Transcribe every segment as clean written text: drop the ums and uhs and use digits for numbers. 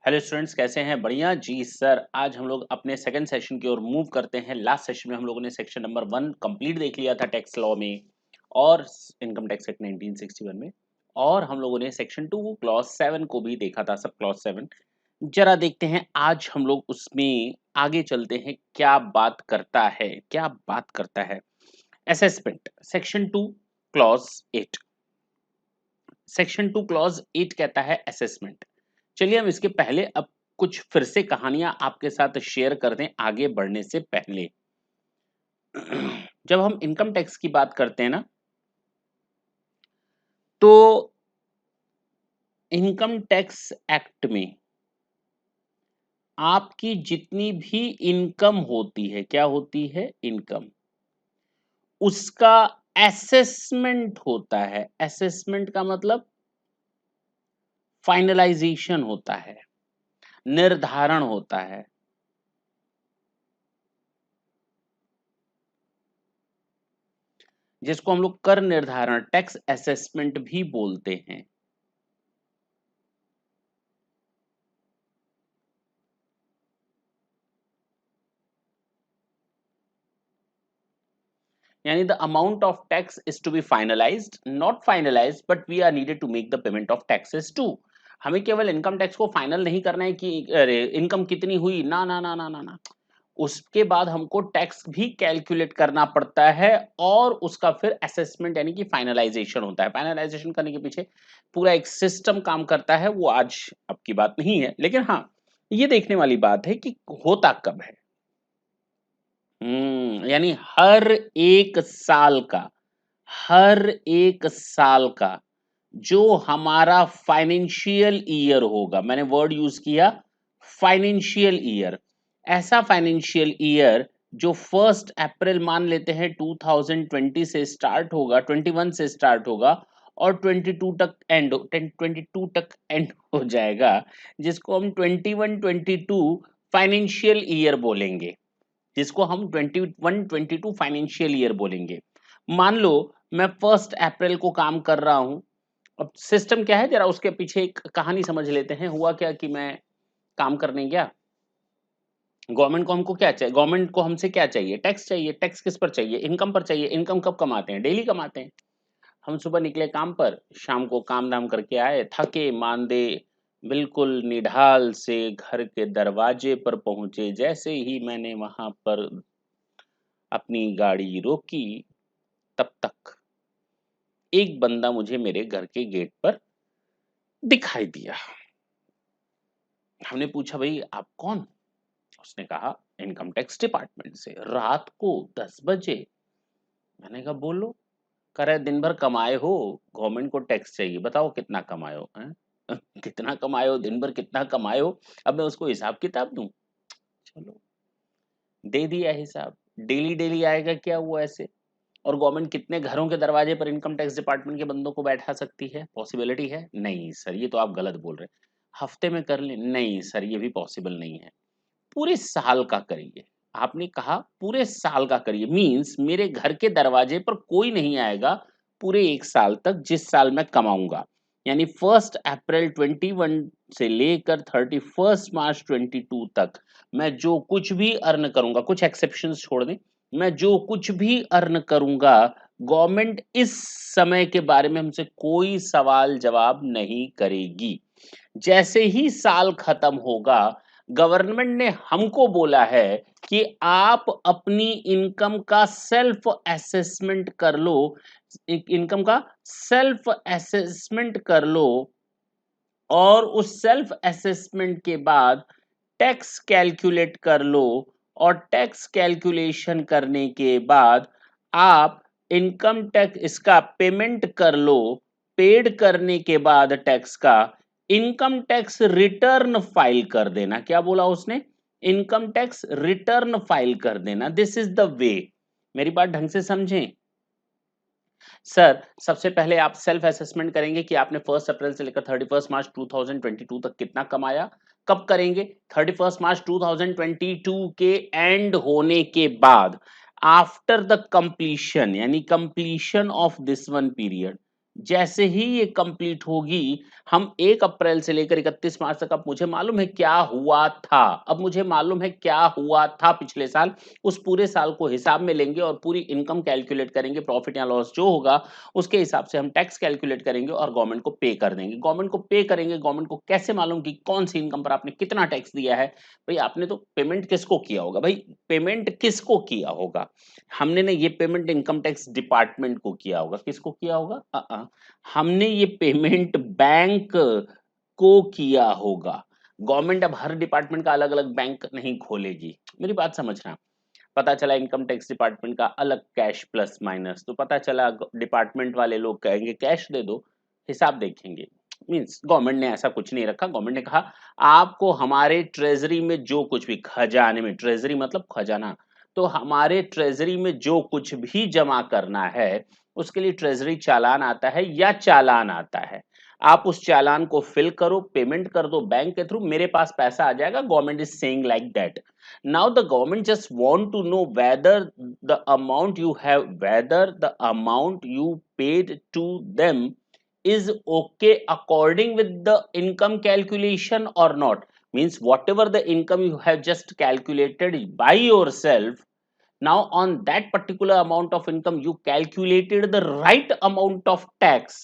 Hello students, कैसे हैं? बढ़िया जी सर। आज हम लोग अपने सेकंड सेशन की ओर मूव करते हैं। लास्ट सेशन में हम लोगों ने सेक्शन नंबर 1 कंप्लीट देख लिया था टैक्स लॉ में और इनकम टैक्स एक्ट 1961 में, और हम लोगों ने सेक्शन 2 क्लॉज 7 को भी देखा था, सब क्लॉज 7। जरा देखते हैं आज हम लोग उसमें आगे चलते हैं, क्या बात करता है, क्या बात करता है। Assessment, section 2 clause 8। Section 2 clause 8 कहता है असेसमेंट। चलिए हम इसके पहले अब कुछ फिर से कहानियां आपके साथ शेयर कर दें आगे बढ़ने से पहले। जब हम इनकम टैक्स की बात करते हैं ना, तो इनकम टैक्स एक्ट में आपकी जितनी भी इनकम होती है, क्या होती है? इनकम, उसका असेसमेंट होता है। असेसमेंट का मतलब फाइनलाइजेशन होता है, निर्धारण होता है। जिसको हम लोग कर निर्धारण, टैक्स असेसमेंट भी बोलते हैं। यानी the amount of tax is to be finalised, not finalised, but we are needed to make the payment of taxes too. हमें केवल इनकम टैक्स को फाइनल नहीं करना है कि अरे इनकम कितनी हुई, ना ना ना ना ना ना, उसके बाद हमको टैक्स भी कैलकुलेट करना पड़ता है और उसका फिर असेसमेंट यानी कि फाइनलाइजेशन होता है। फाइनलाइजेशन करने के पीछे पूरा एक सिस्टम काम करता है, वो आज अब की बात नहीं है, लेकिन हाँ, ये देखने वाली बात है कि होता कब है। यानी हर एक साल का जो हमारा फाइनेंशियल ईयर होगा, मैंने वर्ड यूज किया फाइनेंशियल ईयर, ऐसा फाइनेंशियल ईयर जो 1 अप्रैल मान लेते हैं 2020 से स्टार्ट होगा, 21 से स्टार्ट होगा और 22 तक एंड हो जाएगा, जिसको हम 21-22 फाइनेंशियल ईयर बोलेंगे, जिसको हम 21-22 फाइनेंशियल ईयर बोलेंगे। मान लो मैं 1 अप्रैल को काम कर रहा हूं। अब सिस्टम क्या है, जरा उसके पीछे एक कहानी समझ लेते हैं। हुआ क्या कि मैं काम करने गया। गवर्नमेंट को हमको क्या चाहिए? गवर्नमेंट को हमसे क्या चाहिए? टैक्स चाहिए। टैक्स किस पर चाहिए? इनकम पर चाहिए। इनकम कब कमाते हैं? डेली कमाते हैं। हम सुबह निकले काम पर, शाम को काम धाम करके आए, थके मांदे, बिल्कुल निढाल से घर के दरवाजे पर पहुंचे। जैसे ही मैंने वहां पर अपनी गाड़ी रोकी, तब तक एक बंदा मुझे मेरे घर के गेट पर दिखाई दिया। हमने पूछा, भाई आप कौन? उसने कहा, इनकम टैक्स डिपार्टमेंट से, रात को 10 बजे। मैंने कहा बोलो। कह रहे दिन भर कमाए हो, गवर्नमेंट को टैक्स चाहिए, बताओ कितना कमाए हो हैं? कितना कमाए हो, दिन भर कितना कमाए हो? अब मैं उसको हिसाब किताब दूं? चलो, दे दिया हिसाब। डेली डेली आएगा क्या वो ऐसे? और गवर्नमेंट कितने घरों के दरवाजे पर इनकम टैक्स डिपार्टमेंट के बंदों को बैठा सकती है? पॉसिबिलिटी है? नहीं सर, ये तो आप गलत बोल रहे हैं। हफ्ते में कर ले? नहीं सर, ये भी पॉसिबल नहीं है। पूरे साल का करिए। आपने कहा पूरे साल का करिए, मींस मेरे घर के दरवाजे पर कोई नहीं आएगा पूरे 1 साल तक, जिस साल मैं कमाऊंगा। यानी 1 अप्रैल 21 से लेकर 31 मार्च 22 तक मैं जो कुछ भी अर्न करूंगा, कुछ एक्सेप्शंस छोड़ दें, मैं जो कुछ भी अर्न करूंगा, गवर्नमेंट इस समय के बारे में हमसे कोई सवाल जवाब नहीं करेगी। जैसे ही साल खत्म होगा, गवर्नमेंट ने हमको बोला है कि आप अपनी इनकम का सेल्फ असेसमेंट कर लो, इनकम का सेल्फ असेसमेंट कर लो, और उस सेल्फ असेसमेंट के बाद टैक्स कैलकुलेट कर लो, और टैक्स कैलकुलेशन करने के बाद आप इनकम टैक्स इसका पेमेंट कर लो। पेड करने के बाद टैक्स का इनकम टैक्स रिटर्न फाइल कर देना। क्या बोला उसने? इनकम टैक्स रिटर्न फाइल कर देना। This is the way. मेरी बात ढंग से समझें सर। सबसे पहले आप सेल्फ असेसमेंट करेंगे कि आपने 1 अप्रैल से लेकर 31 मार्च 2022 तक कितना कमाया। कब करेंगे? 31 मार्च 2022 के एंड होने के बाद, आफ्टर द कंप्लीशन, यानी completion of this one period. जैसे ही ये कंप्लीट होगी, हम 1 अप्रैल से लेकर 31 मार्च तक, अब मुझे मालूम है क्या हुआ था, अब मुझे मालूम है क्या हुआ था पिछले साल, उस पूरे साल को हिसाब में लेंगे और पूरी इनकम कैलकुलेट करेंगे, प्रॉफिट या लॉस जो होगा, उसके हिसाब से हम टैक्स कैलकुलेट करेंगे और गवर्नमेंट को पे कर देंगे। गवर्नमेंट को पे करेंगे, गवर्नमेंट को कैसे मालूम कि कौन-सी इनकम पर आपने कितना टैक्स दिया है? भई आपने तो पेमेंट किसको किया होगा? भई पेमेंट किसको किया होगा? हमने ना ये पेमेंट इनकम टैक्स डिपार्टमेंट को किया होगा। किसको किया होगा? हमने ये पेमेंट बैंक को किया होगा। गवर्नमेंट अब हर डिपार्टमेंट का अलग-अलग बैंक नहीं खोलेगी। मेरी बात समझना। पता चला इनकम टैक्स डिपार्टमेंट का अलग कैश प्लस माइनस, तो पता चला डिपार्टमेंट वाले लोग कहेंगे कैश दे दो, हिसाब देखेंगे। मीन्स गवर्नमेंट ने ऐसा कुछ नहीं रखा। गवर्नमेंट ने कहा आपको हमारे ट्रेजरी में जो कुछ भी, खजाने में, ट्रेजरी मतलब खजाना, तो हमारे ट्रेजरी में जो कुछ भी जमा करना है उसके लिए ट्रेजरी चालान आता है या चालान आता है। आप उस चालान को फिल करो, पेमेंट कर दो बैंक के थ्रू, मेरे पास पैसा आ जाएगा। Government is saying like that. Now the government just want to know whether the amount you paid to them is okay according with the income calculation or not. Means whatever the income you have just calculated by yourself, now on that particular amount of income you calculated the right amount of tax,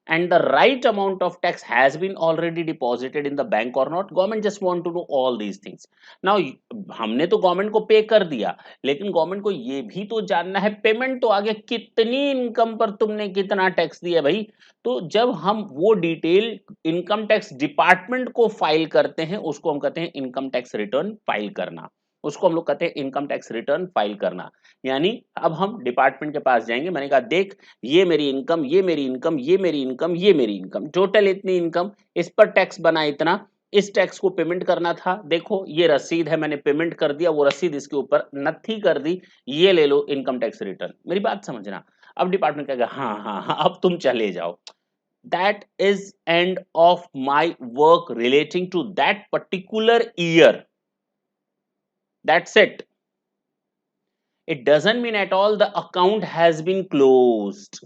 and the right amount of tax has been already deposited in the bank or not. Government just want to know all these things. Now हमने तो government को पे कर दिया, लेकिन government को ये भी तो जानना है पेमेंट तो आगे कितनी इनकम पर तुमने कितना टैक्स दिया भाई। तो जब हम वो डिटेल इनकम टैक्स डिपार्टमेंट को फाइल करते हैं, उसको हम कहते हैं इनकम टैक्स रिटर्न फाइल करना। उसको हम लोग कहते हैं इनकम टैक्स रिटर्न फाइल करना। यानी अब हम डिपार्टमेंट के पास जाएंगे, मैंने कहा देख ये मेरी इनकम, ये मेरी इनकम, ये मेरी इनकम, ये मेरी इनकम, टोटल इतनी इनकम, इस पर टैक्स बना इतना, इस टैक्स को पेमेंट करना था, देखो ये रसीद है, मैंने पेमेंट कर दिया, वो रसीद इसके ऊपर नथी कर दी, ये ले लो इनकम टैक्स रिटर्न। मेरी बात समझना। अब डिपार्टमेंट कहेगा हाँ हाँ हाँ अब तुम चले जाओ। That is end of my work relating to that particular year. That's it. It doesn't mean at all the account has been closed.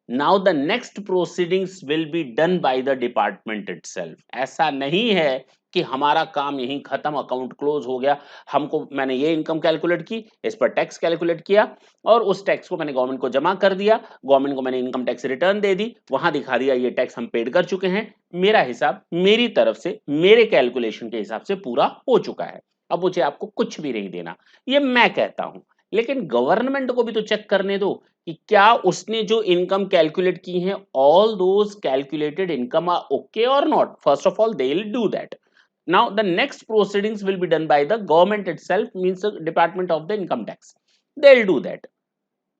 Now the next proceedings will be done by the department itself. ऐसा नहीं है कि हमारा काम यहीं खत्म, account close हो गया। हमको, मैंने ये इनकम कैलकुलेट की, इस पर टैक्स कैलकुलेट किया और उस टैक्स को मैंने गवर्नमेंट को जमा कर दिया, गवर्नमेंट को मैंने इनकम टैक्स रिटर्न दे दी, वहां दिखा दिया ये टैक्स हम पेड कर चुके हैं, मेरा हिसाब मेरी तरफ से मेरे कैलकुलेशन के हिसाब से पूरा हो चुका है। अब मुझे आपको कुछ भी नहीं देना, ये मैं कहता हूं। लेकिन गवर्नमेंट को भी तो चेक करने दो कि क्या उसने जो इनकम कैलकुलेट की है, all those calculated income are okay or not. First of all they will do that. Now the next proceedings will be done by the government itself, means department of the income tax. They will do that.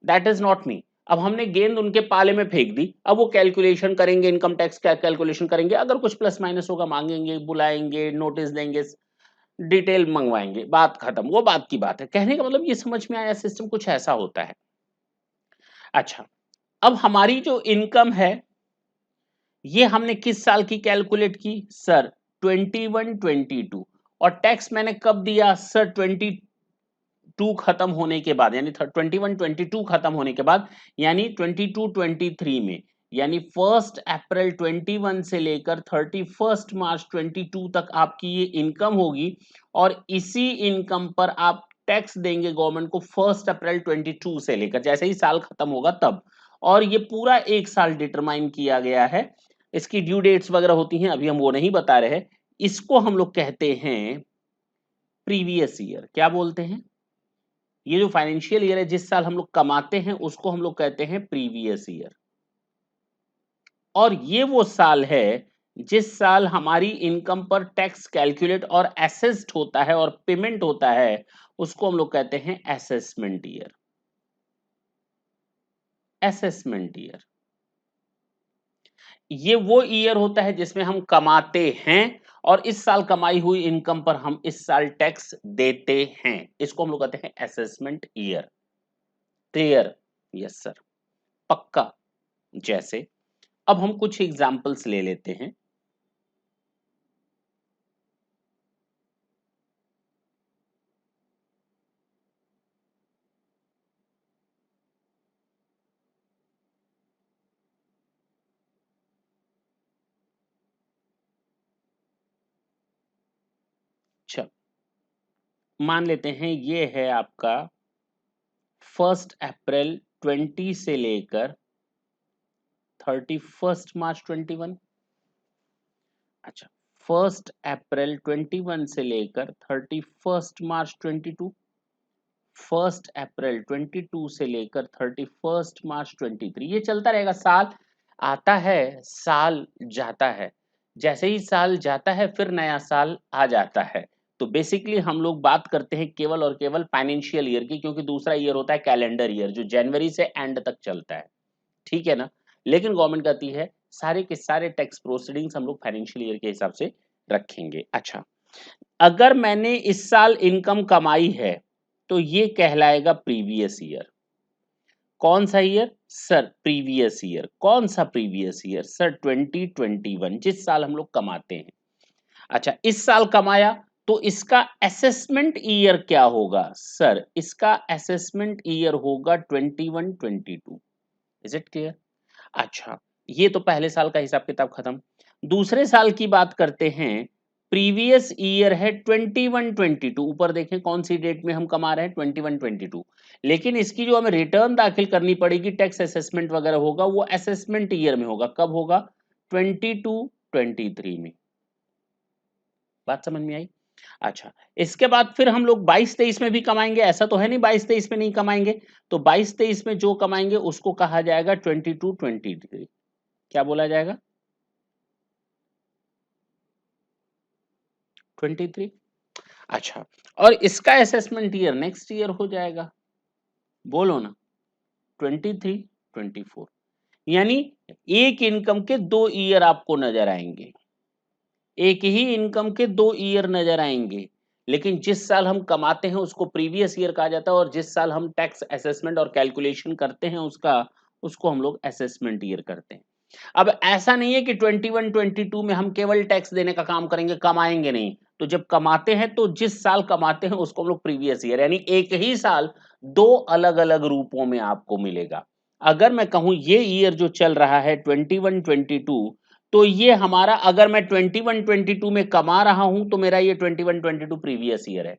That is not me. अब हमने गेंद उनके पाले में फेंक दी, अब वो calculation करेंगे, इनकम टैक्स क्या कैलकुलेशन करेंगे, अगर कुछ प्लस माइनस होगा मांगेंगे, बुलाएंगे, नोटिस देंगे, डिटेल मंगवाएंगे, बात खत्म। वो बात की बात है। कहने का मतलब ये समझ में आया, सिस्टम कुछ ऐसा होता है। अच्छा, अब हमारी जो इनकम है ये हमने किस साल की कैलकुलेट की सर? 21-22। और टैक्स मैंने कब दिया सर? 22 खत्म होने के बाद, यानी 21-22 खत्म होने के बाद, यानी 22-23 में, यानी 1 अप्रैल 21 से लेकर 31 मार्च 22 तक आपकी ये इनकम होगी। और इसी इनकम पर आप टैक्स देंगे गवर्नमेंट को 1 अप्रैल 22 से लेकर, जैसे ही साल खत्म होगा तब। और ये पूरा एक साल डिटरमाइन किया गया है। इसकी ड्यू डेट्स वगैरह होती हैं, अभी हम वो नहीं बता रहे। इसको हम लोग कहते हैं प्रीवियस ईयर। क्या बोलते हैं? ये जो फाइनेंशियल ईयर है, जिस साल हम लोग कमाते हैं, उसको हम लोग कहते हैं प्रीवियस ईयर। और ये वो साल है जिस साल हमारी इनकम पर टैक्स कैलकुलेट और असेस्ड होता है और पेमेंट होता है, उसको हम लोग कहते हैं असेसमेंट ईयर। असेसमेंट ईयर ये वो ईयर होता है जिसमें हम कमाते हैं और इस साल कमाई हुई इनकम पर हम इस साल टैक्स देते हैं। इसको हम लोग कहते हैं assessment year. Clear? Yes sir, पक्का। जैसे अब हम कुछ एग्जांपल्स ले लेते हैं। मान लेते हैं ये है आपका 1 अप्रैल 20 से लेकर 31 मार्च 21। अच्छा, 1 अप्रैल 21 से लेकर 31 मार्च 22, 1 अप्रैल 22 से लेकर 31 मार्च 23। ये चलता रहेगा, साल आता है साल जाता है, जैसे ही साल जाता है फिर नया साल आ जाता है। तो बेसिकली हम लोग बात करते हैं केवल और केवल फाइनेंशियल ईयर की, क्योंकि दूसरा ईयर होता है कैलेंडर ईयर जो जनवरी से एंड तक चलता है, ठीक है ना। लेकिन गवर्नमेंट कहती है सारे के सारे टैक्स प्रोसीडिंग्स हम लोग फाइनेंशियल ईयर के हिसाब से रखेंगे। अच्छा, अगर मैंने इस साल इनकम कमाई है तो ये कहलाएगा प्रीवियस ईयर। कौन सा ईयर सर? Previous year. कौन सा प्रीवियस ईयर सर? 2021, जिस साल हम लोग कमाते हैं। अच्छा, इस साल कमाया तो इसका असेसमेंट ईयर क्या होगा सर? इसका असेसमेंट ईयर होगा 21-22। Is it clear? अच्छा, ये तो पहले साल का हिसाब किताब खत्म। दूसरे साल की बात करते हैं, प्रीवियस ईयर है 21-22। ऊपर देखें कौन सी डेट में हम कमा रहे हैं, 21-22। लेकिन इसकी जो हमें रिटर्न दाखिल करनी पड़ेगी, टैक्स असेसमेंट वगैरह होगा, वो असेसमेंट ईयर में होगा। कब होगा? 22-23 में। बात समझ में आई? अच्छा, इसके बाद फिर हम लोग 22-23 में भी कमाएंगे, ऐसा तो है नहीं 22-23 में नहीं कमाएंगे। तो 22-23 में जो कमाएंगे उसको कहा जाएगा 22-23। क्या बोला जाएगा? 23। अच्छा, और इसका असेसमेंट ईयर नेक्स्ट ईयर हो जाएगा, बोलो ना, 23-24। यानी एक इनकम के दो ईयर आपको नजर आएंगे, एक ही इनकम के दो ईयर नजर आएंगे। लेकिन जिस साल हम कमाते हैं उसको प्रीवियस ईयर कहा जाता है, और जिस साल हम टैक्स असेसमेंट और कैलकुलेशन करते हैं उसका, उसको हम लोग असेसमेंट ईयर करते हैं। अब ऐसा नहीं है कि 21-22 में हम केवल टैक्स देने का काम करेंगे, कमाएंगे नहीं। तो जब कमाते हैं तो जिस साल कमाते हैं उसको हम लोग प्रीवियस ईयर, यानी एक ही साल दो अलग अलग रूपों में आपको मिलेगा। अगर मैं कहूं ये ईयर जो चल रहा है 21-22, तो ये हमारा, अगर मैं 21-22 में कमा रहा हूं तो मेरा ये 21-22 प्रीवियस ईयर है।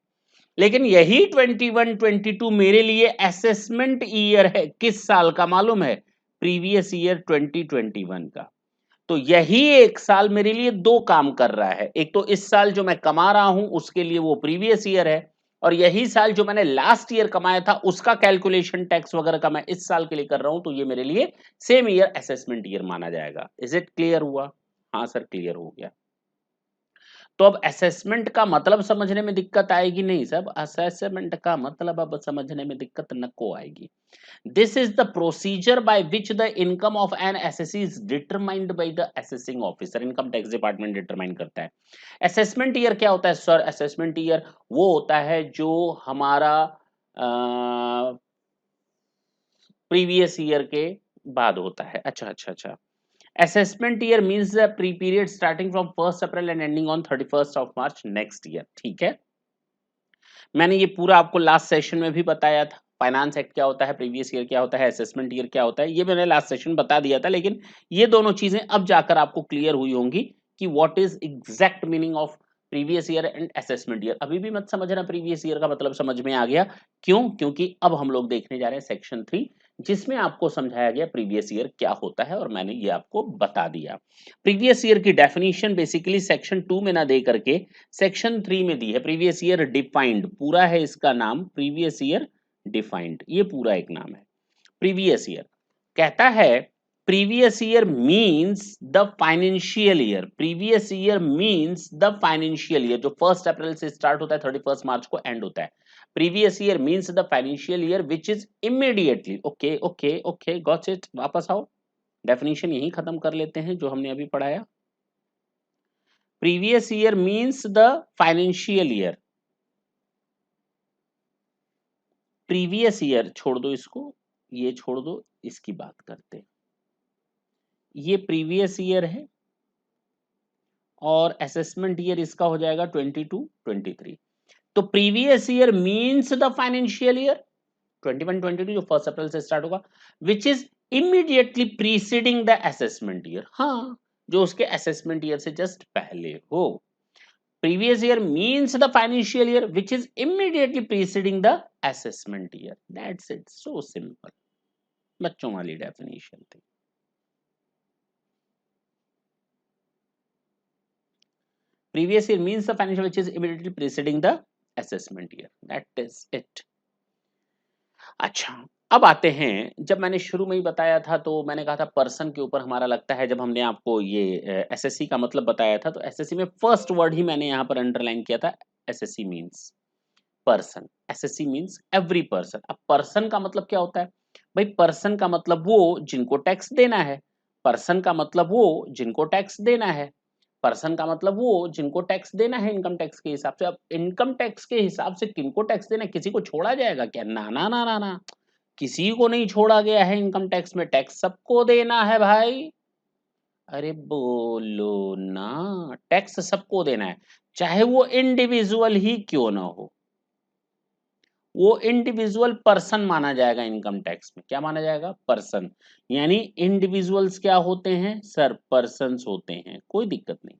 लेकिन यही 21-22 मेरे लिए असेसमेंट ईयर है, किस साल का मालूम है? प्रीवियस ईयर 2021 का। तो यही एक साल मेरे लिए दो काम कर रहा है, एक तो इस साल जो मैं कमा रहा हूं उसके लिए वो प्रीवियस ईयर है, और यही साल जो मैंने लास्ट ईयर कमाया था उसका कैलकुलेशन टैक्स वगैरह का मैं इस साल के लिए कर रहा हूं, तो ये मेरे लिए सेम ईयर असेसमेंट ईयर माना जाएगा। इज इट क्लियर हुआ? हाँ सर, क्लियर हो गया। तो अब असेसमेंट का मतलब समझने में दिक्कत आएगी नहीं सब, असेसमेंट का मतलब अब समझने में दिक्कत नको आएगी। This is the procedure by which the income of an SSC is determined by the assessing officer. Income tax department determine करता है। असेसमेंट ईयर क्या होता है सर? असेसमेंट ईयर वो होता है जो हमारा प्रीवियस ईयर के बाद होता है। अच्छा अच्छा अच्छा। Assessment year means the pre period starting from 1 April and ending on 31 of March next year. ठीक है, मैंने ये पूरा आपको लास्ट सेशन में भी बताया था। फाइनेंस एक्ट क्या होता है, प्रीवियस ईयर क्या होता है, असेसमेंट ईयर क्या होता है, ये मैंने लास्ट सेशन बता दिया था। लेकिन ये दोनों चीजें अब जाकर आपको क्लियर हुई होंगी कि what is exact meaning of previous year and assessment year. अभी भी मत समझना, प्रीवियस ईयर का मतलब समझ में आ गया। क्यों? क्योंकि अब हम लोग देखने जा रहे हैं सेक्शन 3, जिसमें आपको समझाया गया प्रीवियस ईयर क्या होता है, और मैंने ये आपको बता दिया। प्रीवियस ईयर की डेफिनेशन बेसिकली सेक्शन 2 में ना दे करके सेक्शन 3 में दी है। प्रीवियस ईयर डिफाइंड पूरा है इसका नाम, प्रीवियस ईयर डिफाइंड, ये पूरा एक नाम है। प्रीवियस ईयर कहता है, previous year means the financial year. Previous year means the financial year, जो 1 अप्रैल से स्टार्ट होता है 31 मार्च को एंड होता है। Previous year means the financial year which is immediately, okay okay okay, got it. वापस आओ, डेफिनेशन यही खत्म कर लेते हैं जो हमने अभी पढ़ाया। Previous year means the financial year, previous year छोड़ दो इसको, ये छोड़ दो, इसकी बात करते हैं। ये प्रीवियस ईयर है और असेसमेंट ईयर इसका हो जाएगा 22-23। तो previous year means the financial year 21-22 जो 1 अप्रैल से स्टार्ट होगा, which is immediately preceding the assessment year. हाँ, जो उसके असेसमेंट ईयर से जस्ट पहले हो। previous year means the financial year which is immediately preceding the assessment year. That's it. So simple. बच्चों वाली definition थी. Previous year means the financial which is immediately preceding the assessment year. That is it. अच्छा, अब आते हैं, जब मैंने शुरू में ही बताया था तो मैंने कहा था पर्सन के ऊपर हमारा लगता है, जब हमने आपको ये एसएससी का मतलब बताया था तो एसएससी में फर्स्ट वर्ड ही मैंने यहाँ पर अंडरलाइन किया था, SSC means person, SSC means every person. अब पर्सन का मतलब क्या होता है भाई? पर्सन का मतलब वो जिनको टैक्स देना है, पर्सन का मतलब वो जिनको टैक्स देना है, पर्सन का मतलब वो जिनको टैक्स देना है इनकम टैक्स के हिसाब से। अब इनकम टैक्स के हिसाब से किनको टैक्स देना है? किसी को छोड़ा जाएगा क्या? ना ना ना ना ना, किसी को नहीं छोड़ा गया है इनकम टैक्स में, टैक्स सबको देना है भाई। अरे बोलो ना, टैक्स सबको देना है, चाहे वो इंडिविजुअल ही क्यों ना हो, वो इंडिविजुअल पर्सन माना जाएगा इनकम टैक्स में। क्या माना जाएगा? पर्सन। यानी इंडिविजुअल्स क्या होते हैं सर? पर्सन्स होते हैं, कोई दिक्कत नहीं।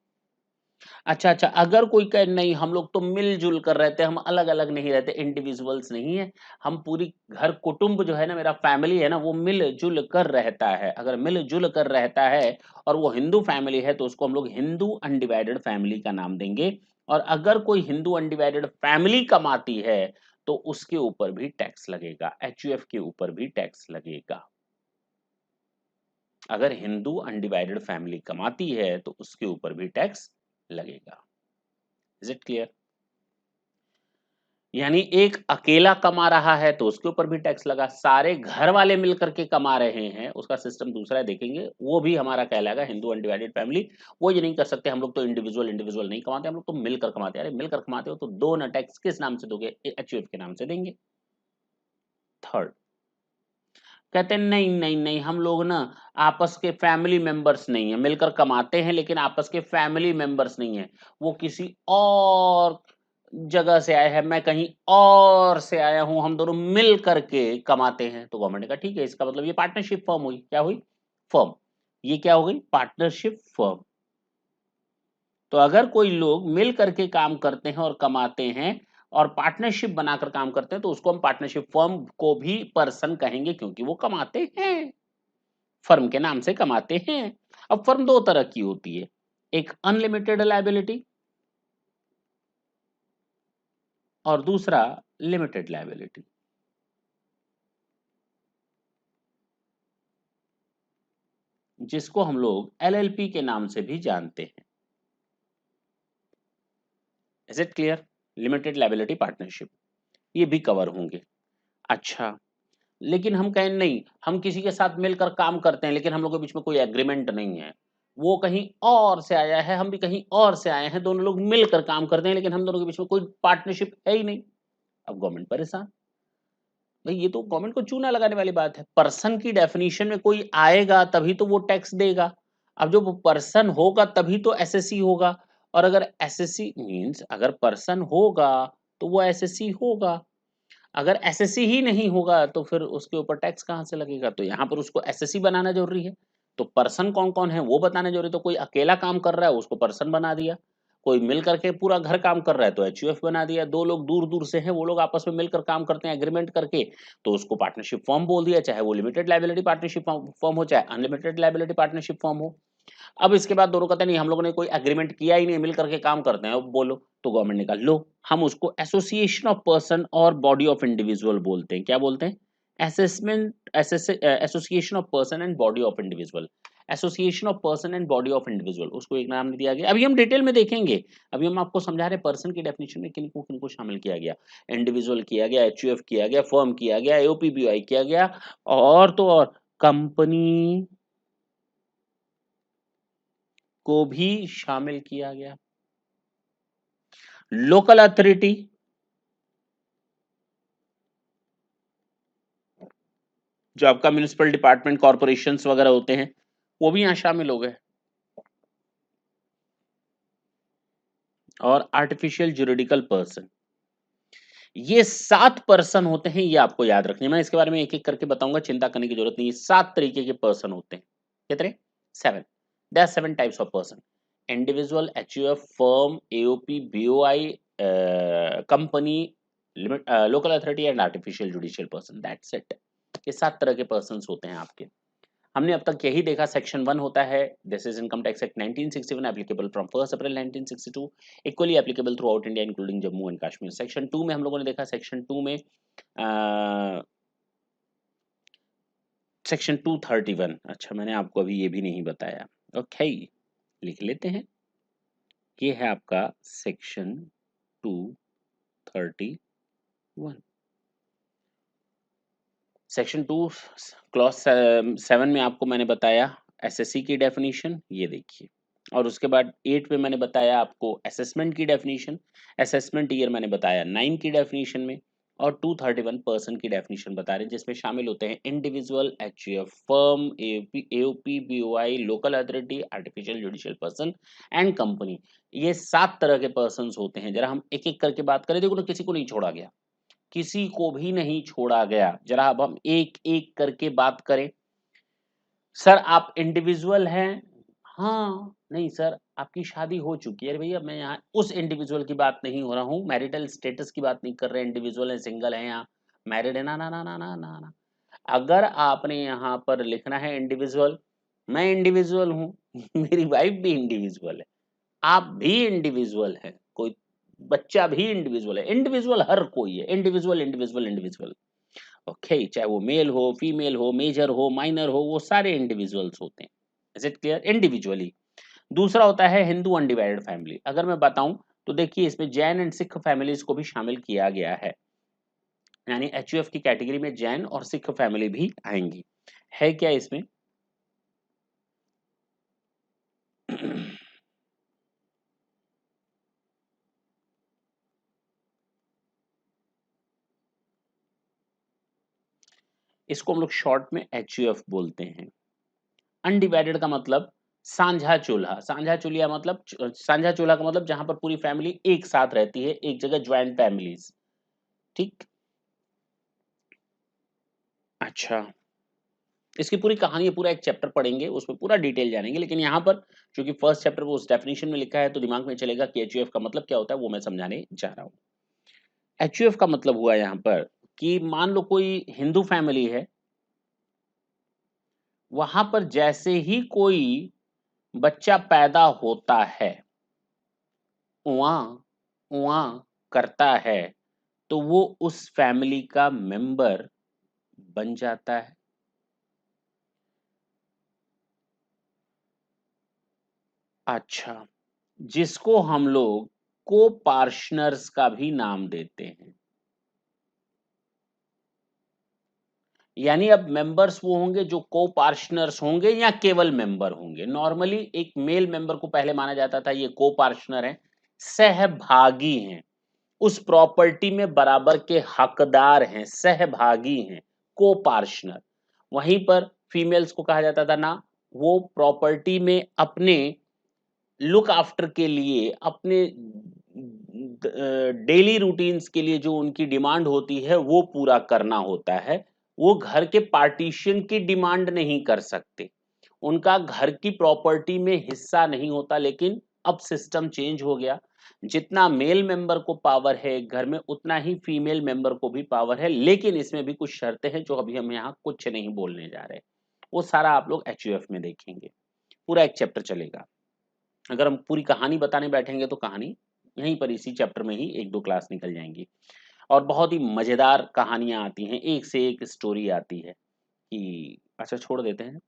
अच्छा अच्छा, अगर कोई कहे नहीं हम लोग तो मिलजुल कर रहते हैं, हम अलग अलग नहीं रहते, इंडिविजुअल्स नहीं है, हम पूरी घर कुटुंब जो है ना, मेरा फैमिली है ना, वो मिलजुल कर रहता है। अगर मिलजुल कर रहता है और वो हिंदू फैमिली है तो उसको हम लोग हिंदू अनडिवाइडेड फैमिली का नाम देंगे। और अगर कोई हिंदू अनडिवाइडेड फैमिली कमाती है तो उसके ऊपर भी टैक्स लगेगा, एचयूएफ के ऊपर भी टैक्स लगेगा। अगर हिंदू अनडिवाइडेड फैमिली कमाती है तो उसके ऊपर भी टैक्स लगेगा। Is it clear? यानी एक अकेला कमा रहा है तो उसके ऊपर भी टैक्स लगा, सारे घर वाले मिलकर के कमा रहे हैं, उसका सिस्टम दूसरा है, देखेंगे, वो भी हमारा कहलाएगा हिंदू अनडिवाइडेड फैमिली। वो ये नहीं कर सकते हम लोग तो इंडिविजुअल इंडिविजुअल नहीं कमाते, हम लोग तो मिलकर कमाते हैं। अरे मिलकर कमाते हो तो दो ना टैक्स किस नाम से दोगे? एचयूएफ के नाम से देंगे। थर्ड, कहते हैं नहीं नहीं नहीं, हम लोग ना आपस के फैमिली मेंबर्स नहीं है, मिलकर कमाते हैं लेकिन आपस के फैमिली मेंबर्स नहीं है, वो किसी और जगह से आए हैं, मैं कहीं और से आया हूं, हम दोनों मिल करके कमाते हैं। तो गवर्नमेंट ने कहा ठीक है, इसका मतलब ये पार्टनरशिप फर्म हुई। क्या हुई? फर्म। ये क्या हो गई? Partnership firm. तो अगर कोई लोग मिल करके काम करते हैं और कमाते हैं और पार्टनरशिप बनाकर काम करते हैं तो उसको हम पार्टनरशिप फर्म को भी पर्सन कहेंगे, क्योंकि वो कमाते हैं, फर्म के नाम से कमाते हैं। अब फर्म दो तरह की होती है, एक अनलिमिटेड लायबिलिटी और दूसरा लिमिटेड लायबिलिटी। जिसको हम लोग एलएलपी के नाम से भी जानते हैं। Is it clear? Limited liability partnership, ये भी कवर होंगे। अच्छा, लेकिन हम कहें नहीं, हम किसी के साथ मिलकर काम करते हैं लेकिन हम लोगों के बीच में कोई एग्रीमेंट नहीं है, वो कहीं और से आया है, हम भी कहीं और से आए हैं, दोनों लोग मिलकर काम करते हैं लेकिन हम दोनों के बीच में कोई पार्टनरशिप है ही नहीं। अब गवर्नमेंट परेशान, भाई ये तो गवर्नमेंट को चूना लगाने वाली बात है। पर्सन की डेफिनेशन में कोई आएगा तभी तो वो टैक्स देगा। अब जो पर्सन होगा तभी तो एसएससी होगा, और अगर एसएससी मींस अगर पर्सन होगा तो वो एसएससी होगा, अगर एसएससी ही नहीं होगा तो फिर उसके ऊपर टैक्स कहाँ से लगेगा? तो यहाँ पर उसको एसएससी बनाना जरूरी है। तो पर्सन कौन कौन है वो बताना जरूरी है। तो कोई अकेला काम कर रहा है उसको पर्सन बना दिया, कोई मिल करके पूरा घर काम कर रहा है तो एचयूएफ बना दिया, दो लोग दूर दूर से हैं वो लोग आपस में मिलकर काम करते हैं एग्रीमेंट करके तो उसको पार्टनरशिप फॉर्म बोल दिया, चाहे वो लिमिटेड लायबिलिटी पार्टनरशिप फॉर्म हो चाहे अनलिमिटेड लायबिलिटी पार्टनरशिप फॉर्म हो। अब इसके बाद दोनों कहते हैं नहीं हम लोगों ने कोई एग्रीमेंट किया ही नहीं, मिल करके काम करते हैं, अब बोलो। तो गवर्नमेंट ने कहा लो, हम उसको एसोसिएशन ऑफ पर्सन और बॉडी ऑफ इंडिविजुअल बोलते हैं। क्या बोलते हैं? Association of person and body of individual, association of person and body of individual, उसको एक नाम दिया गया। अभी हम डिटेल में देखेंगे, अभी हम आपको समझा रहे पर्सन की डेफिनेशन में किन को शामिल किया गया, इंडिविजुअल किया गया, एचयूएफ किया गया, फर्म किया गया, एओपीबीआई किया गया, और तो और कंपनी को भी शामिल किया गया, लोकल अथॉरिटी, जो आपका म्युनिसिपल डिपार्टमेंट कॉर्पोरेशंस वगैरह होते हैं वो भी यहां शामिल हो गए, और आर्टिफिशियल जुरिडिकल पर्सन। ये 7 पर्सन होते हैं, ये आपको याद रखनी है। मैं इसके बारे में एक एक करके बताऊंगा, चिंता करने की जरूरत नहीं है। 7 तरीके के पर्सन होते हैं। कितने? 7। There are 7 types of person. Individual, HUF, firm, AOP, BOI, company, limit, local authority and artificial judicial person, that's it. ये 7 तरह के पर्सन्स होते हैं आपके। हमने अब तक यही देखा। सेक्शन 1 होता है, this is income tax act 1961 applicable from 1 April 1962, equally applicable through out India including Jammu and Kashmir. Section 2 में हम लोगों ने देखा, सेक्शन 2 में सेक्शन 231, अच्छा मैंने आपको अभी ये भी नहीं बताया, ओके लिख लेते हैं। ये है आपका सेक्शन 231। सेक्शन 2 क्लॉज 7 में आपको मैंने बताया एसएससी की डेफिनेशन, ये देखिए। और उसके बाद 8 में मैंने बताया आपको असेसमेंट की डेफिनेशन, असेसमेंट ईयर मैंने बताया 9 की डेफिनेशन में। और 231 पर्सन की डेफिनेशन बता रहे हैं, जिसमें शामिल होते हैं individual, HUF, firm, AOP, BOI, local authority, artificial judicial person and company. ये 7 तरह के पर्सन होते हैं। जरा हम एक एक करके बात करें, देखो ना किसी को नहीं छोड़ा गया, किसी को भी नहीं छोड़ा गया। जरा अब हम एक एक करके बात करें। सर आप इंडिविजुअल हैं? हाँ, नहीं सर आपकी शादी हो चुकी है। अरे भैया मैं यहाँ उस इंडिविजुअल की बात नहीं हो रहा हूँ, मैरिटल स्टेटस की बात नहीं कर रहे। इंडिविजुअल है, सिंगल है या मैरिड है, ना ना ना ना ना ना ना। अगर आपने यहाँ पर लिखना है इंडिविजुअल, मैं इंडिविजुअल हूँ मेरी वाइफ भी इंडिविजुअल है, आप भी इंडिविजुअल हैं, कोई बच्चा भी इंडिविजुअल है। इंडिविजुअल हर कोई है, इंडिविजुअल इंडिविजुअल इंडिविजुअल। ओके, चाहे वो मेल हो, फीमेल हो, मेजर हो, माइनर हो, वो सारे इंडिविजुअल्स होते हैं। Is it clear? इंडिविजुअली। दूसरा होता है हिंदू अनडिवाइडेड फैमिली। अगर मैं बताऊं तो देखिए इसमें जैन एंड सिख फैमिलीज को भी शामिल किया गया है, यानी एचयूएफ की कैटेगरी में जैन और सिख फैमिली भी आएंगी। है क्या इसमें? इसको हम लोग शॉर्ट में एचयूएफ बोलते हैं। अनडिवाइडेड का मतलब सांझा चूल्हा, सांझा चूल्हा मतलब सांझा चूल्हा का मतलब जहां पर पूरी फैमिली एक साथ रहती है, एक जगह ज्वाइंट फैमिलीज। ठीक, अच्छा इसकी पूरी कहानी है, पूरा एक चैप्टर पढ़ेंगे, उसमें पूरा डिटेल जानेंगे, लेकिन यहाँ पर क्योंकि फर्स्ट चैप्टर वो उस डेफिनेशन में लिखा है तो दिमाग में चलेगा कि एचयूएफ का मतलब क्या होता है, वो मैं समझाने जा रहा हूँ। एचयूएफ का मतलब हुआ यहाँ पर कि मान लो कोई हिंदू फैमिली है, वहां पर जैसे ही कोई बच्चा पैदा होता है, उआ उआ करता है, तो वो उस फैमिली का मेंबर बन जाता है। अच्छा, जिसको हम लोग को पार्टनर्स का भी नाम देते हैं। यानी अब मेंबर्स वो होंगे जो को पार्टनर्स होंगे या केवल मेंबर होंगे। नॉर्मली एक मेल मेंबर को पहले माना जाता था ये को पार्टनर है, सहभागी हैं, उस प्रॉपर्टी में बराबर के हकदार हैं, सहभागी हैं, को पार्टनर। वहीं पर फीमेल्स को कहा जाता था ना, वो प्रॉपर्टी में अपने लुक आफ्टर के लिए, अपने डेली रूटीन्स के लिए जो उनकी डिमांड होती है वो पूरा करना होता है। वो घर के पार्टीशन की डिमांड नहीं कर सकते, उनका घर की प्रॉपर्टी में हिस्सा नहीं होता। लेकिन अब सिस्टम चेंज हो गया, जितना मेल मेंबर को पावर है घर में उतना ही फीमेल मेंबर को भी पावर है, लेकिन इसमें भी कुछ शर्तें हैं जो अभी हम यहाँ कुछ नहीं बोलने जा रहे। वो सारा आप लोग एचयूएफ में देखेंगे, पूरा एक चैप्टर चलेगा। अगर हम पूरी कहानी बताने बैठेंगे तो कहानी यहीं पर इसी चैप्टर में ही 1-2 क्लास निकल जाएंगी। और बहुत ही मजेदार कहानियां आती हैं, एक से एक स्टोरी आती है कि अच्छा छोड़ देते हैं।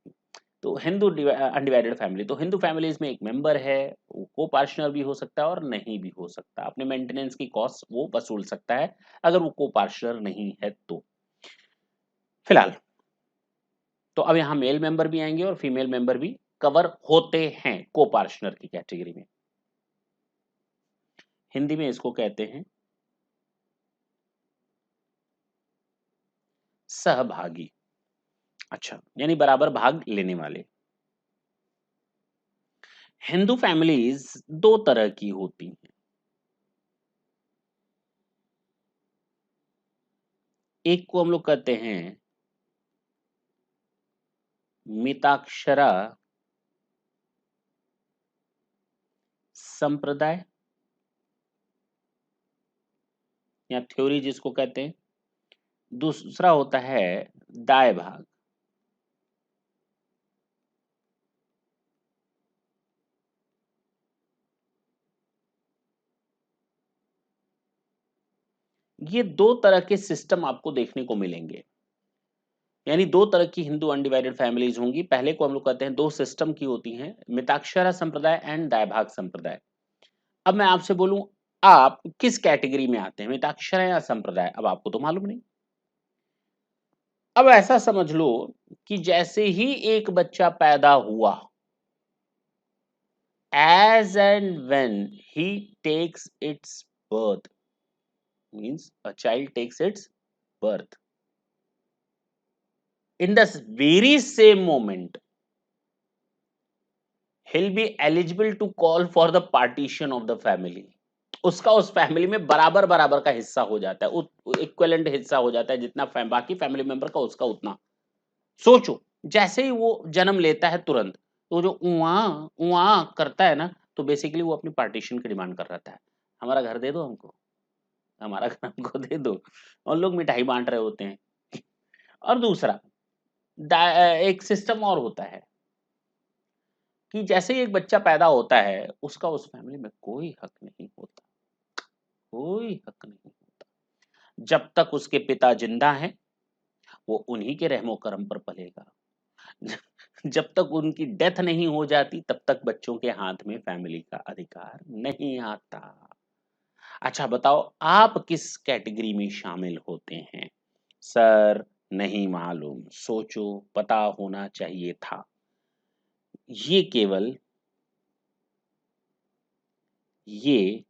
तो हिंदू अनडिवाइडेड फैमिली, तो हिंदू फैमिलीज में एक मेंबर है, वो को पार्टनर भी हो सकता है और नहीं भी हो सकता, अपने मेंटेनेंस की कॉस्ट वो वसूल सकता है अगर वो को पार्टनर नहीं है तो। फिलहाल तो अब यहाँ मेल मेंबर भी आएंगे और फीमेल मेंबर भी कवर होते हैं को पार्टनर की कैटेगरी में। हिंदी में इसको कहते हैं सहभागी। अच्छा, यानी बराबर भाग लेने वाले। हिंदू फैमिलीज 2 तरह की होती हैं। एक को हम लोग कहते हैं मिताक्षरा संप्रदाय या थ्योरी जिसको कहते हैं। दूसरा होता है दाय भाग। ये दो तरह के सिस्टम आपको देखने को मिलेंगे, यानी दो तरह की हिंदू अनडिवाइडेड फैमिलीज होंगी। पहले को हम लोग कहते हैं दो सिस्टम की होती हैं, मिताक्षरा संप्रदाय एंड दायभाग संप्रदाय। अब मैं आपसे बोलूं आप किस कैटेगरी में आते हैं, मिताक्षरा या संप्रदाय? अब आपको तो मालूम नहीं। अब ऐसा समझ लो कि जैसे ही एक बच्चा पैदा हुआ, as and when he takes its birth, means a child takes its birth, in the very same moment he'll be eligible to call for the partition of the family। उसका उस फैमिली में बराबर बराबर का हिस्सा हो जाता है, इक्विवेलेंट हिस्सा हो जाता है, जितना बाकी फैमिली मेंबर का उसका उतना। सोचो, जैसे ही वो जन्म लेता है तुरंत, तो जो उआ करता है ना, तो बेसिकली वो अपनी पार्टीशन की डिमांड कर रहा है। हमारा घर दे दो हमको, हमारा घर हमको दे दो। और लोग मिठाई बांट रहे होते हैं। और दूसरा एक सिस्टम और होता है कि जैसे ही एक बच्चा पैदा होता है, उसका उस फैमिली में कोई हक नहीं होता, कोई हक नहीं होता। जब तक उसके पिता जिंदा हैं, वो उन्हीं के रहमो करम पर पलेगा। जब तक उनकी डेथ नहीं हो जाती, तब तक बच्चों के हाथ में फैमिली का अधिकार नहीं आता। अच्छा बताओ, आप किस कैटेगरी में शामिल होते हैं? सर नहीं मालूम, सोचो, पता होना चाहिए था। ये केवल ये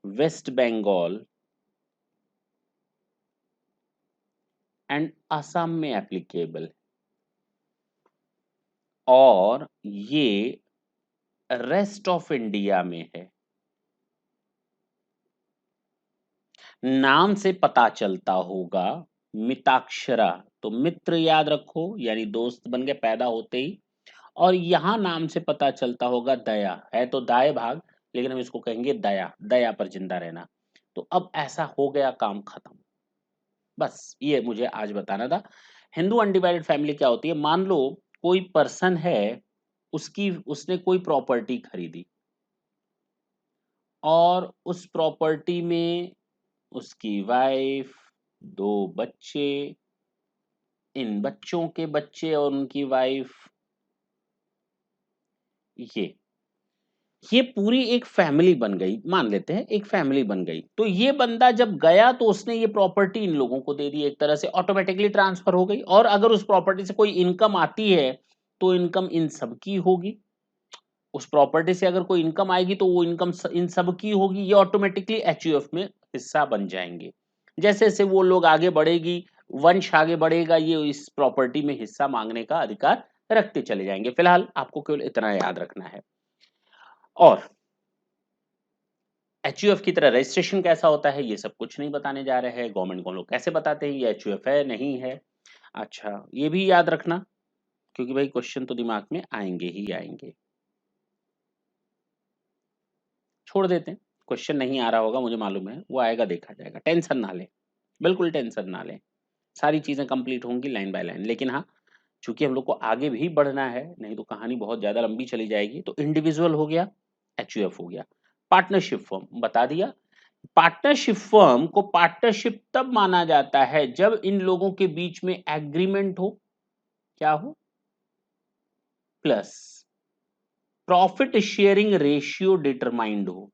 वेस्ट बंगाल एंड असम में एप्लीकेबल, और ये रेस्ट ऑफ इंडिया में है। नाम से पता चलता होगा मिताक्षरा, तो मित्र याद रखो, यानी दोस्त बन गए पैदा होते ही। और यहां नाम से पता चलता होगा दया, है तो दाय भाग, लेकिन हम इसको कहेंगे दया, दया पर जिंदा रहना। तो अब ऐसा हो गया, काम खत्म। बस ये मुझे आज बताना था। हिंदू अनडिवाइडेड फैमिली क्या होती है? मान लो कोई पर्सन है, उसने कोई प्रॉपर्टी खरीदी, और उस प्रॉपर्टी में उसकी वाइफ, दो बच्चे, इन बच्चों के बच्चे और उनकी वाइफ, ये ये पूरी एक फैमिली बन गई। मान लेते हैं एक फैमिली बन गई, तो ये बंदा जब गया तो उसने ये प्रॉपर्टी इन लोगों को दे दी, एक तरह से ऑटोमेटिकली ट्रांसफर हो गई। और अगर उस प्रॉपर्टी से कोई इनकम आती है, तो इनकम इन सब की होगी। उस प्रॉपर्टी से अगर कोई इनकम आएगी, तो वो इनकम इन सब की होगी। ये ऑटोमेटिकली एचयूएफ में हिस्सा बन जाएंगे। जैसे जैसे वो लोग आगे बढ़ेगी, वंश आगे बढ़ेगा, ये इस प्रॉपर्टी में हिस्सा मांगने का अधिकार रखते चले जाएंगे। फिलहाल आपको केवल इतना याद रखना है। और एचयूएफ की तरह रजिस्ट्रेशन कैसा होता है, ये सब कुछ नहीं बताने जा रहे हैं। गवर्नमेंट को हम लोग कैसे बताते हैं ये एचयूएफ है नहीं है। अच्छा, ये भी याद रखना, क्योंकि भाई क्वेश्चन तो दिमाग में आएंगे ही आएंगे। छोड़ देते हैं, क्वेश्चन नहीं आ रहा होगा मुझे मालूम है, वो आएगा देखा जाएगा, टेंशन ना लें, बिल्कुल टेंशन ना लें। सारी चीजें कंप्लीट होंगी लाइन बाय लाइन। लेकिन हाँ, चूंकि हम लोग को आगे भी बढ़ना है, नहीं तो कहानी बहुत ज्यादा लंबी चली जाएगी। तो इंडिविजुअल हो गया, एचयूएफ हो गया। पार्टनरशिप फॉर्म बता दिया। पार्टनरशिप फर्म को पार्टनरशिप तब माना जाता है जब इन लोगों के बीच में एग्रीमेंट हो, क्या हो, plus profit sharing ratio determined हो।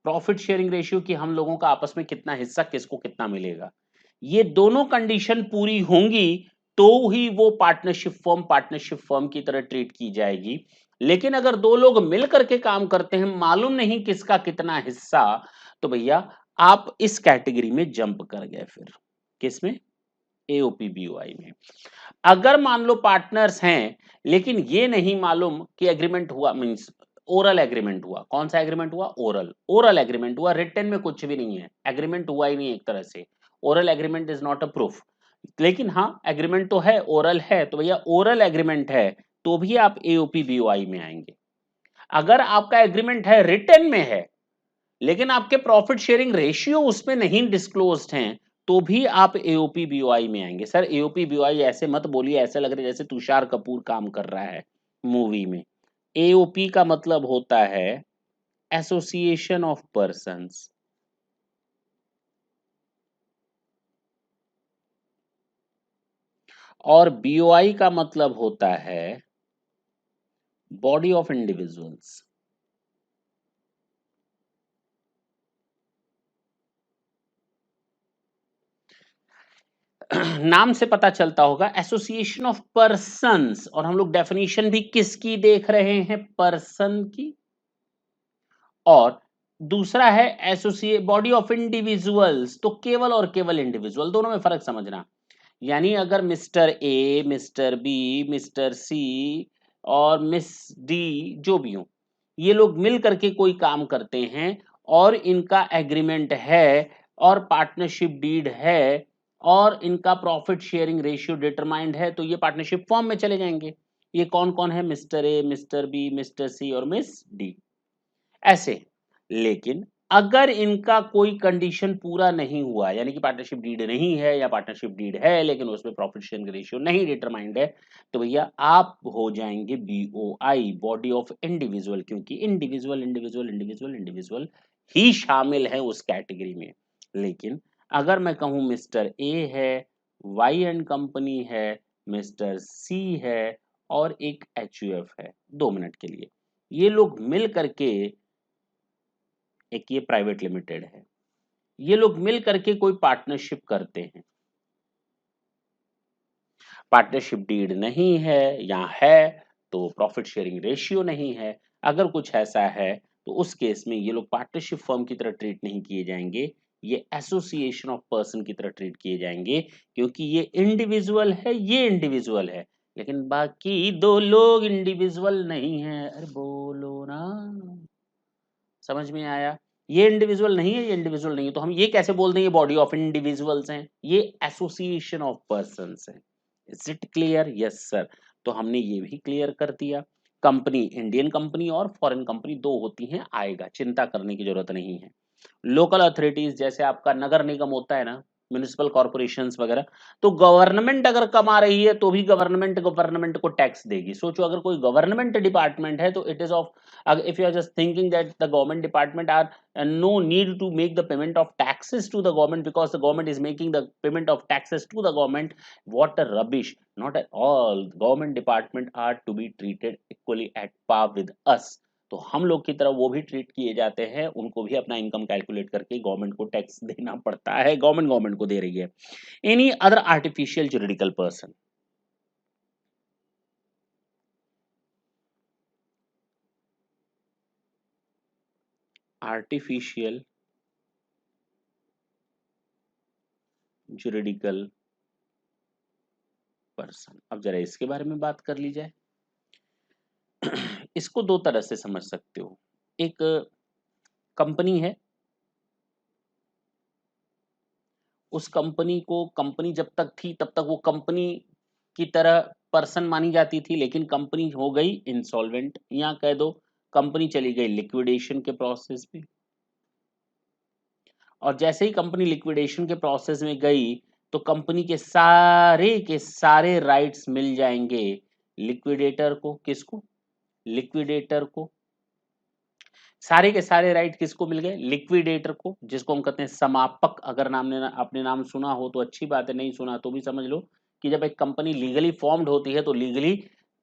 प्रॉफिट शेयरिंग रेशियो कि हम लोगों का आपस में कितना हिस्सा, किसको कितना मिलेगा, ये दोनों कंडीशन पूरी होंगी, तो ही वो पार्टनरशिप फर्म की तरह ट्रीट की जाएगी। लेकिन अगर दो लोग मिल करके काम करते हैं, मालूम नहीं किसका कितना हिस्सा, तो भैया आप इस कैटेगरी में जंप कर गए। फिर किस में? एओपीबीओआई में। अगर मान लो पार्टनर्स हैं, लेकिन ये नहीं मालूम कि एग्रीमेंट हुआ, मींस ओरल एग्रीमेंट हुआ। कौन सा एग्रीमेंट हुआ? ओरल। ओरल एग्रीमेंट हुआ, रिटन में कुछ भी नहीं है, एग्रीमेंट हुआ ही नहीं एक तरह से। Oral agreement is not a proof. लेकिन हाँ एग्रीमेंट तो है, ओरल है, तो भैया ओरल एग्रीमेंट है तो भी आप एओपी बीओआई में आएंगे। अगर आपका एग्रीमेंट है रिटन में है लेकिन आपके प्रॉफिट शेयरिंग रेशियो उसमें नहीं डिस्क्लोज्ड हैं तो भी आप एओपी बीओआई में आएंगे। सर एओपी बीओआई ऐसे मत बोलिए, ऐसे लग रहा है जैसे तुषार कपूर काम कर रहा है मूवी में। एओपी का मतलब होता है एसोसिएशन ऑफ पर्संस, और बीओआई का मतलब होता है बॉडी ऑफ इंडिविजुअल्स। नाम से पता चलता होगा एसोसिएशन ऑफ पर्संस, और हम लोग डेफिनेशन भी किसकी देख रहे हैं, पर्सन की। और दूसरा है एसोसिएट बॉडी ऑफ इंडिविजुअल्स, तो केवल और केवल इंडिविजुअल, दोनों में फर्क समझना। यानी अगर mister A, mister B, mister C और मिस डी जो भी हो, ये लोग मिल करके कोई काम करते हैं और इनका एग्रीमेंट है और पार्टनरशिप डीड है और इनका प्रॉफिट शेयरिंग रेशियो डिटरमाइंड है, तो ये पार्टनरशिप फॉर्म में चले जाएंगे। ये कौन कौन है, mister A, mister B, mister C और मिस डी, ऐसे। लेकिन अगर इनका कोई कंडीशन पूरा नहीं हुआ, यानी कि पार्टनरशिप डीड नहीं है या पार्टनरशिप डीड है लेकिन उसमें प्रॉफिट शेयरिंग रेशियो नहीं डिटरमाइंड है, तो भैया आप हो जाएंगे बीओआई, बॉडी ऑफ इंडिविजुअल, क्योंकि इंडिविजुअल इंडिविजुअल इंडिविजुअल इंडिविजुअल ही शामिल है उस कैटेगरी में। लेकिन अगर मैं कहूं मिस्टर ए है, वाई एंड कंपनी है, मिस्टर सी है और एक एचयूएफ है, 2 मिनट के लिए, ये लोग मिल करके, एक ये प्राइवेट लिमिटेड है, ये लोग मिल करके कोई पार्टनरशिप करते हैं, पार्टनरशिप डीड नहीं है या है तो प्रॉफिट शेयरिंग रेशियो नहीं है। अगर कुछ ऐसा है तो उस केस में ये लोग पार्टनरशिप फर्म की तरह ट्रीट नहीं किए जाएंगे, ये एसोसिएशन ऑफ पर्सन की तरह ट्रीट किए जाएंगे, क्योंकि ये इंडिविजुअल है, ये इंडिविजुअल है, लेकिन बाकी दो लोग इंडिविजुअल नहीं है। अरे बोलो ना, समझ में आया? ये इंडिविजुअल नहीं है, ये इंडिविजुअल नहीं है, तो हम ये कैसे बोल दें ये बॉडी ऑफ इंडिविजुअल्स हैं, ये एसोसिएशन ऑफ पर्संस हैं। Is it clear? Yes sir. तो हमने ये भी क्लियर कर दिया। कंपनी इंडियन कंपनी और फॉरेन कंपनी दो होती हैं, आएगा, चिंता करने की जरूरत नहीं है। लोकल अथॉरिटीज जैसे आपका नगर निगम होता है ना, म्युनिसिपल कॉर्पोरेशंस वगैरह, तो गवर्नमेंट अगर कमा रही है तो भी गवर्नमेंट गवर्नमेंट को टैक्स देगी। सोचो अगर कोई गवर्नमेंट डिपार्टमेंट है तो it is of, if you are just thinking that the government department are no need to make the payment of taxes to the government because the government is making the payment of taxes to the government, what a rubbish, not at all, government department are to be treated equally at par with us। तो हम लोग की तरह वो भी treat किए जाते हैं, उनको भी अपना इनकम कैलकुलेट करके गवर्नमेंट को टैक्स देना पड़ता है, गवर्नमेंट गवर्नमेंट को दे रही है। Any other artificial juridical person, artificial juridical person, अब जरा इसके बारे में बात कर ली जाए। इसको दो तरह से समझ सकते हो। एक कंपनी है, उस कंपनी को, कंपनी जब तक थी तब तक वो कंपनी की तरह पर्सन मानी जाती थी, लेकिन कंपनी हो गई इंसॉल्वेंट, या कह दो कंपनी चली गई लिक्विडेशन के प्रोसेस में। और जैसे ही कंपनी लिक्विडेशन के प्रोसेस में गई तो कंपनी के सारे राइट्स मिल जाएंगे लिक्विडेटर को। किसको? लिक्विडेटर को। सारे के सारे राइट किसको मिल गए? लिक्विडेटर को, जिसको हम कहते हैं समापक। अगर नाम ने आपने नाम सुना हो तो अच्छी बात है, नहीं सुना तो भी समझ लो कि जब एक कंपनी लीगली फॉर्म्ड होती है तो लीगली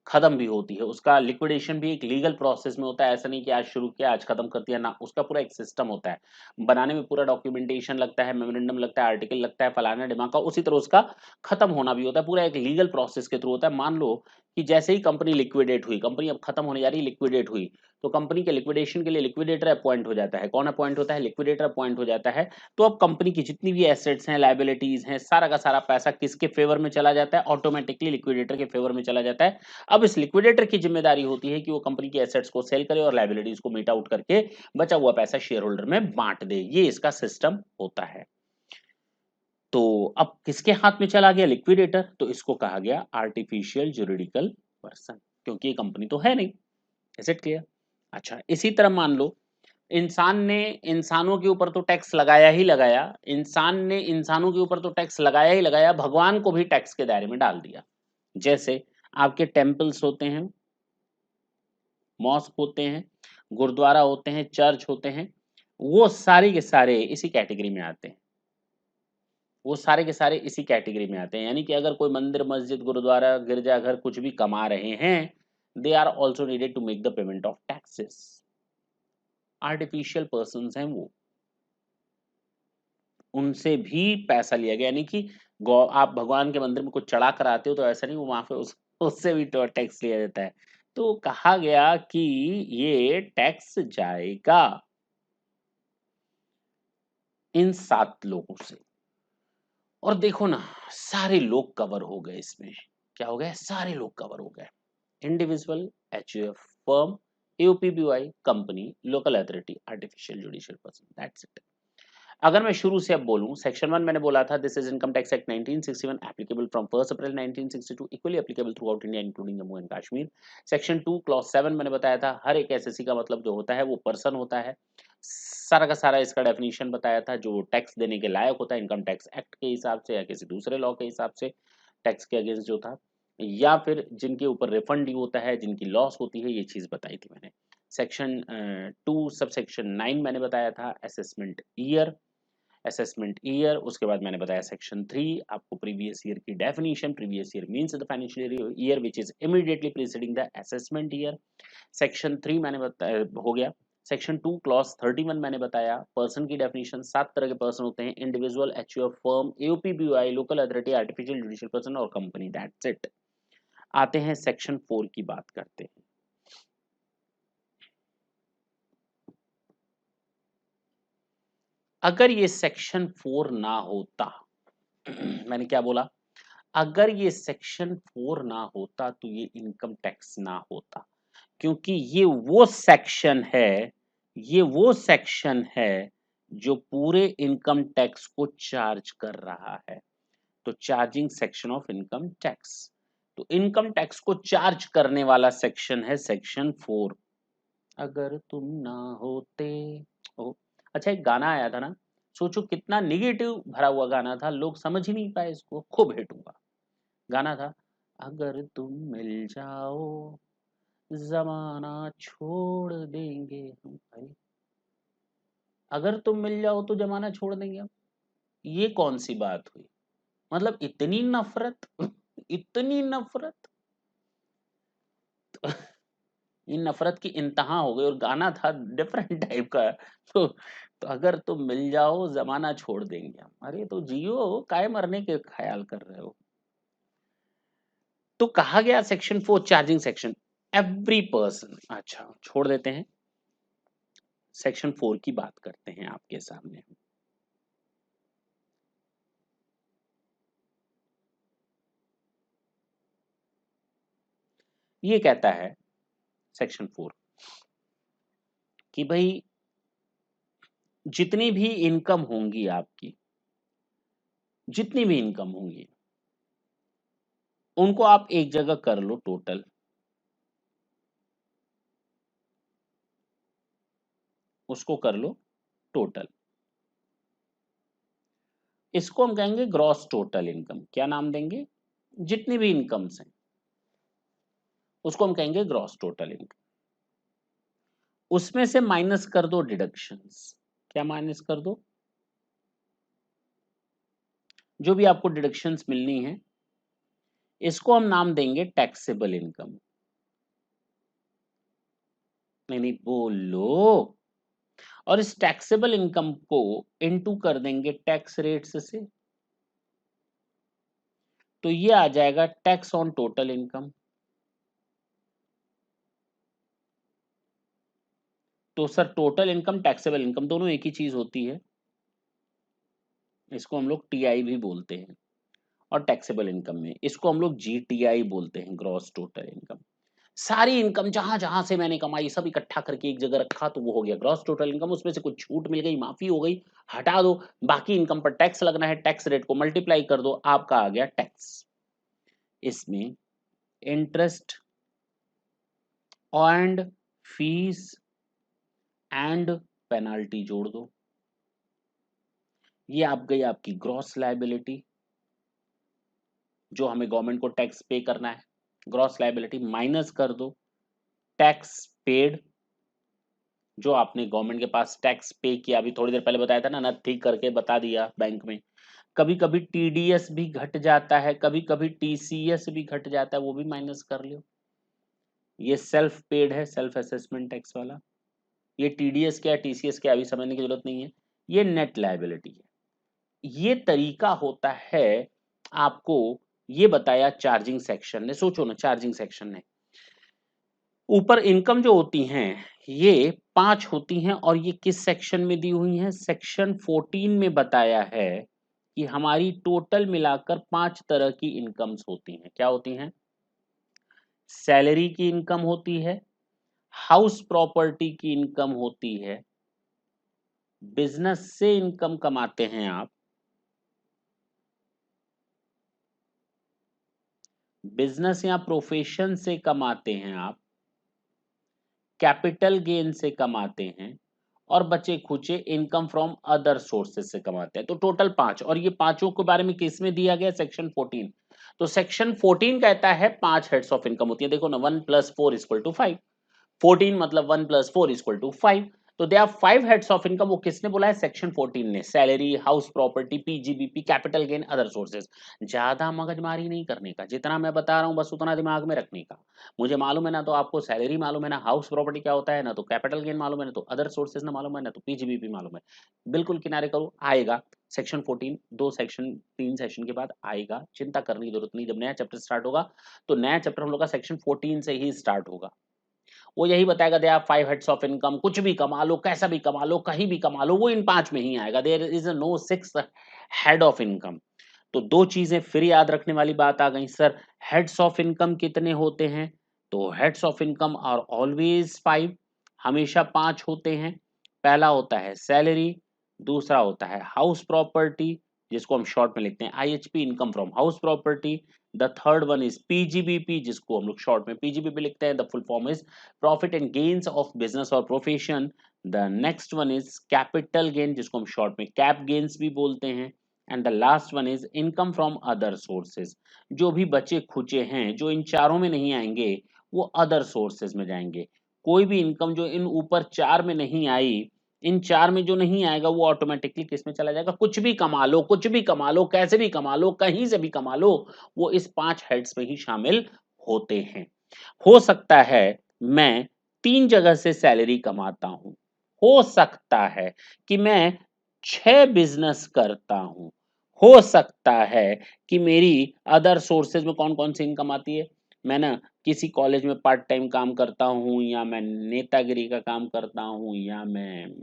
खत्म भी होती है, उसका लिक्विडेशन भी एक लीगल प्रोसेस में होता है। ऐसा नहीं कि आज शुरू किया आज खत्म कर दिया ना, उसका पूरा एक सिस्टम होता है, बनाने में पूरा डॉक्यूमेंटेशन लगता है, मेमोरेंडम लगता है, आर्टिकल लगता है, फलाना डिमाका, उसी तरह उसका खत्म होना भी होता है, पूरा एक लीगल प्रोसेस के थ्रू होता है। मान लो कि जैसे ही कंपनी लिक्विडेट हुई, कंपनी अब खत्म होने जा रही है, लिक्विडेट हुई, तो कंपनी के लिक्विडेशन के लिए लिक्विडेटर अपॉइंट हो जाता है। कौन अपॉइंट होता है? लिक्विडेटर अपॉइंट हो जाता है। तो अब कंपनी की जितनी भी एसेट्स हैं, लायबिलिटीज हैं, सारा का सारा पैसा किसके फेवर में चला जाता है? ऑटोमेटिकली लिक्विडेटर के फेवर में चला जाता है। अब इस लिक्विडेटर की जिम्मेदारी होती है कि वो कंपनी की एसेट्स को सेल करे और लायबिलिटीज को मीट आउट करके बचा हुआ पैसा शेयर होल्डर में बांट दे। ये इसका सिस्टम होता है। तो अब किसके हाथ में चला गया लिक्विडेटर, तो इसको कहा गया आर्टिफिशियल जुरिडिकल पर्सन, क्योंकि ये कंपनी तो है नहीं। Is it clear? अच्छा, इसी तरह मान लो इंसान ने इंसानों के ऊपर तो टैक्स लगाया ही लगाया, इंसान ने इंसानों के ऊपर तो टैक्स लगाया ही लगाया, भगवान को भी टैक्स के दायरे में डाल दिया। जैसे आपके टेम्पल्स होते हैं, मॉस्क होते हैं, गुरुद्वारा होते हैं, चर्च होते हैं, वो सारे के सारे इसी कैटेगरी में आते हैं। वो सारे के सारे इसी कैटेगरी में आते हैं। यानी कि अगर कोई मंदिर, मस्जिद, गुरुद्वारा, गिरजाघर कुछ भी कमा रहे हैं, they are also needed to make the payment of taxes. Artificial persons हैं वो, उनसे भी पैसा लिया गया। यानी कि आप भगवान के मंदिर में कुछ चढ़ा कर आते हो तो ऐसा नहीं, वो वहां पे उससे भी तो टैक्स लिया जाता है। तो कहा गया कि ये टैक्स जाएगा इन 7 लोगों से। और देखो ना, सारे लोग कवर हो गए इसमें। क्या हो गए? सारे लोग कवर हो गए। Individual, HUF, firm, AOP BOI, company, local authority, artificial judicial person, that's it. अगर मैं शुरू से अब बोलूं, सेक्शन 1 मैंने बोला था, this is income tax act 1961 applicable from 1 April 1962, equally applicable through out India including Jammu and Kashmir. Section 2 clause 7 मैंने बताया था, हर एक एसएससी का मतलब जो होता है वो पर्सन होता है। सारा का सारा इसका डेफिनेशन बताया था, जो टैक्स देने के लायक होता है इनकम टैक्स एक्ट के हिसाब से या किसी दूसरे लॉ के हिसाब से, टैक्स के अगेंस्ट जो था, या फिर जिनके ऊपर रिफंड ड्यू होता है, जिनकी लॉस होती है, ये चीज बताई थी मैंने। सेक्शन 2 सब सेक्शन 9 मैंने बताया था, असेसमेंट ईयर। असेसमेंट ईयर, उसके बाद मैंने बताया सेक्शन 3 आपको प्रीवियस ईयर की definition. Previous year means the financial year which is immediately preceding the assessment year. Section 3 मैंने बताया हो गया। सेक्शन 2 क्लॉज 31 मैंने बताया, पर्सन की डेफिनेशन। 7 तरह के पर्सन होते हैं, individual, HUF, firm, AOP BOI, local authority, artificial judicial person और कंपनी, दैट्स इट। आते हैं सेक्शन 4 की बात करते हैं। अगर ये सेक्शन 4 ना होता मैंने क्या बोला? अगर ये सेक्शन 4 ना होता तो ये इनकम टैक्स ना होता, क्योंकि ये वो सेक्शन है जो पूरे इनकम टैक्स को चार्ज कर रहा है। तो charging section of income tax, तो इनकम टैक्स को चार्ज करने वाला सेक्शन है सेक्शन 4। अगर तुम ना होते। ओ, अच्छा, एक गाना आया था ना, सोचो कितना निगेटिव भरा हुआ गाना था, लोग समझ ही नहीं पाए इसको, खूब हिट हुआ गाना था। अगर तुम मिल जाओ जमाना छोड़ देंगे हम भाई। अगर तुम मिल जाओ तो जमाना छोड़ देंगे हम। ये कौन सी बात हुई? मतलब इतनी नफरत इतनी नफरत इन नफरत की इंतहा हो गई, और गाना था डिफरेंट टाइप का। तो अगर तुम मिल जाओ जमाना छोड़ देंगे हम। अरे तो जियो, काय मरने के ख्याल कर रहे हो? तो कहा गया section 4 charging section, every person. अच्छा, छोड़ देते हैं, सेक्शन 4 की बात करते हैं आपके सामने। ये कहता है सेक्शन 4 कि भाई जितनी भी इनकम होंगी आपकी, जितनी भी इनकम होंगी, उनको आप एक जगह कर लो टोटल। उसको कर लो टोटल। इसको हम कहेंगे ग्रॉस टोटल इनकम। क्या नाम देंगे? जितनी भी इनकम्स हैं उसको हम कहेंगे ग्रॉस टोटल इनकम। उसमें से माइनस कर दो डिडक्शंस। क्या माइनस कर दो? जो भी आपको डिडक्शंस मिलनी है, इसको हम नाम देंगे टैक्सेबल इनकम। नहीं नहीं, बोलो। और इस टैक्सेबल इनकम को इनटू कर देंगे टैक्स रेट्स से, तो ये आ जाएगा टैक्स ऑन टोटल इनकम। तो sir total income, taxable income दोनों एक ही चीज होती है। इसको हम लोग टीआई भी बोलते हैं, और टैक्सेबल इनकम में इसको हम लोग जीटीआई बोलते हैं, ग्रॉस टोटल इनकम। सारी इनकम जहां-जहां से मैंने कमाई सब इकट्ठा करके एक जगह रखा तो वो हो गया ग्रॉस टोटल इनकम। उसमें से कुछ छूट मिल गई, माफी हो गई, हटा दो। बाकी इनकम पर टैक्स लगना है, टैक्स रेट को मल्टीप्लाई कर दो, आपका आ गया टैक्स। इसमें interest and fees and penalty जोड़ दो। ये आप गई आपकी ग्रॉस लायबिलिटी, जो हमें गवर्नमेंट को टैक्स पे करना है। ग्रॉस लायबिलिटी माइनस कर दो टैक्स पेड, जो आपने गवर्नमेंट के पास टैक्स पे किया। अभी थोड़ी देर पहले बताया था ना, ठीक करके बता दिया बैंक में। कभी कभी टीडीएस भी घट जाता है, कभी कभी टीसीएस भी घट जाता है, वो भी माइनस कर लो। ये सेल्फ पेड है, सेल्फ असेसमेंट टैक्स वाला। ये टीडीएस क्या टीसीएस क्या अभी समझने की जरूरत नहीं है, ये नेट लायबिलिटी है। ये तरीका होता है आपको, ये बताया चार्जिंग सेक्शन ने। सोचो ना, चार्जिंग सेक्शन ने ऊपर इनकम जो होती हैं ये 5 होती हैं, और ये किस सेक्शन में दी हुई हैं? सेक्शन 14 में बताया है कि हमारी टोटल मिलाकर 5 तरह की इनकम्स होती हैं। क्या होती हैं? सैलरी की इनकम होती है, हाउस प्रॉपर्टी की इनकम होती है, बिजनेस से इनकम कमाते हैं आप, बिजनेस या प्रोफेशन से कमाते हैं आप, कैपिटल गेन से कमाते हैं, और बचे खुचे इनकम फ्रॉम अदर सोर्सेज से कमाते हैं। तो टोटल 5, और ये पांचों के बारे में किस में दिया गया? सेक्शन 14। तो सेक्शन 14 कहता है 5 हेड्स ऑफ इनकम होती है। देखो ना, 1 + 4 = 5। 14 मतलब 1 + 4 = 5। तो they are 5 heads of income. वो किसने बोला है? सेक्शन 14 ने। Salary, house property, PGBP, capital gain, other sources. ज्यादा मगजमारी नहीं करने का, जितना मैं बता रहा हूं बस उतना दिमाग में रखने का। मुझे मालूम है ना, तो आपको सैलरी मालूम है ना, हाउस प्रॉपर्टी क्या होता है ना, तो कैपिटल गेन मालूम है ना, तो अदर सोर्सेज ना मालूम है ना, तो पीजीबीपी मालूम है। बिल्कुल किनारे करो, आएगा सेक्शन 14। 2 सेक्शन 3 सेशन के बाद आएगा, चिंता करने की जरूरत नहीं। जब नया चैप्टर स्टार्ट होगा तो नया चैप्टर हम लोग का सेक्शन 14 से ही स्टार्ट होगा। वो यही बताएगा they are 5 heads of income. कुछ भी कमा लो, कैसा भी कमा लो, कहीं भी कमा लो, वो इन 5 में ही आएगा। There is no 6 head of income. तो 2 चीजें फिर याद रखने वाली बात आ गई। सर हेड्स ऑफ इनकम कितने होते हैं? तो heads of income are always 5, हमेशा 5 होते हैं। पहला होता है सैलरी, दूसरा होता है हाउस प्रॉपर्टी, जिसको हम शॉर्ट में लिखते हैं IHP, income from house property. The third one is PGBP, जिसको हम लोग शॉर्ट में पीजीबीपी लिखते हैं। The full form is profit and gains of business or profession. The next one is capital gain, जिसको हम शॉर्ट में कैप गेन्स भी बोलते हैं। And the last one is income from other sources. जो भी बचे खुचे हैं, जो इन चारों में नहीं आएंगे, वो अदर सोर्सेज में जाएंगे। कोई भी इनकम जो इन ऊपर 4 में नहीं आई, इन 4 में जो नहीं आएगा, वो ऑटोमेटिकली किस में चला जाएगा? कुछ भी कमा लो, कुछ भी कमा लो, कैसे भी कमा लो, कहीं से भी कमा लो, वो इस 5 हेड्स में ही शामिल होते हैं। हो सकता है मैं 3 जगह से सैलरी कमाता हूं, हो सकता है कि मैं 6 बिजनेस करता हूं, हो सकता है कि मेरी अदर सोर्सेज में कौन कौन सी इनकम आती है। मैं ना किसी कॉलेज में पार्ट टाइम काम करता हूं, या मैं नेतागिरी का काम करता हूं, या मैं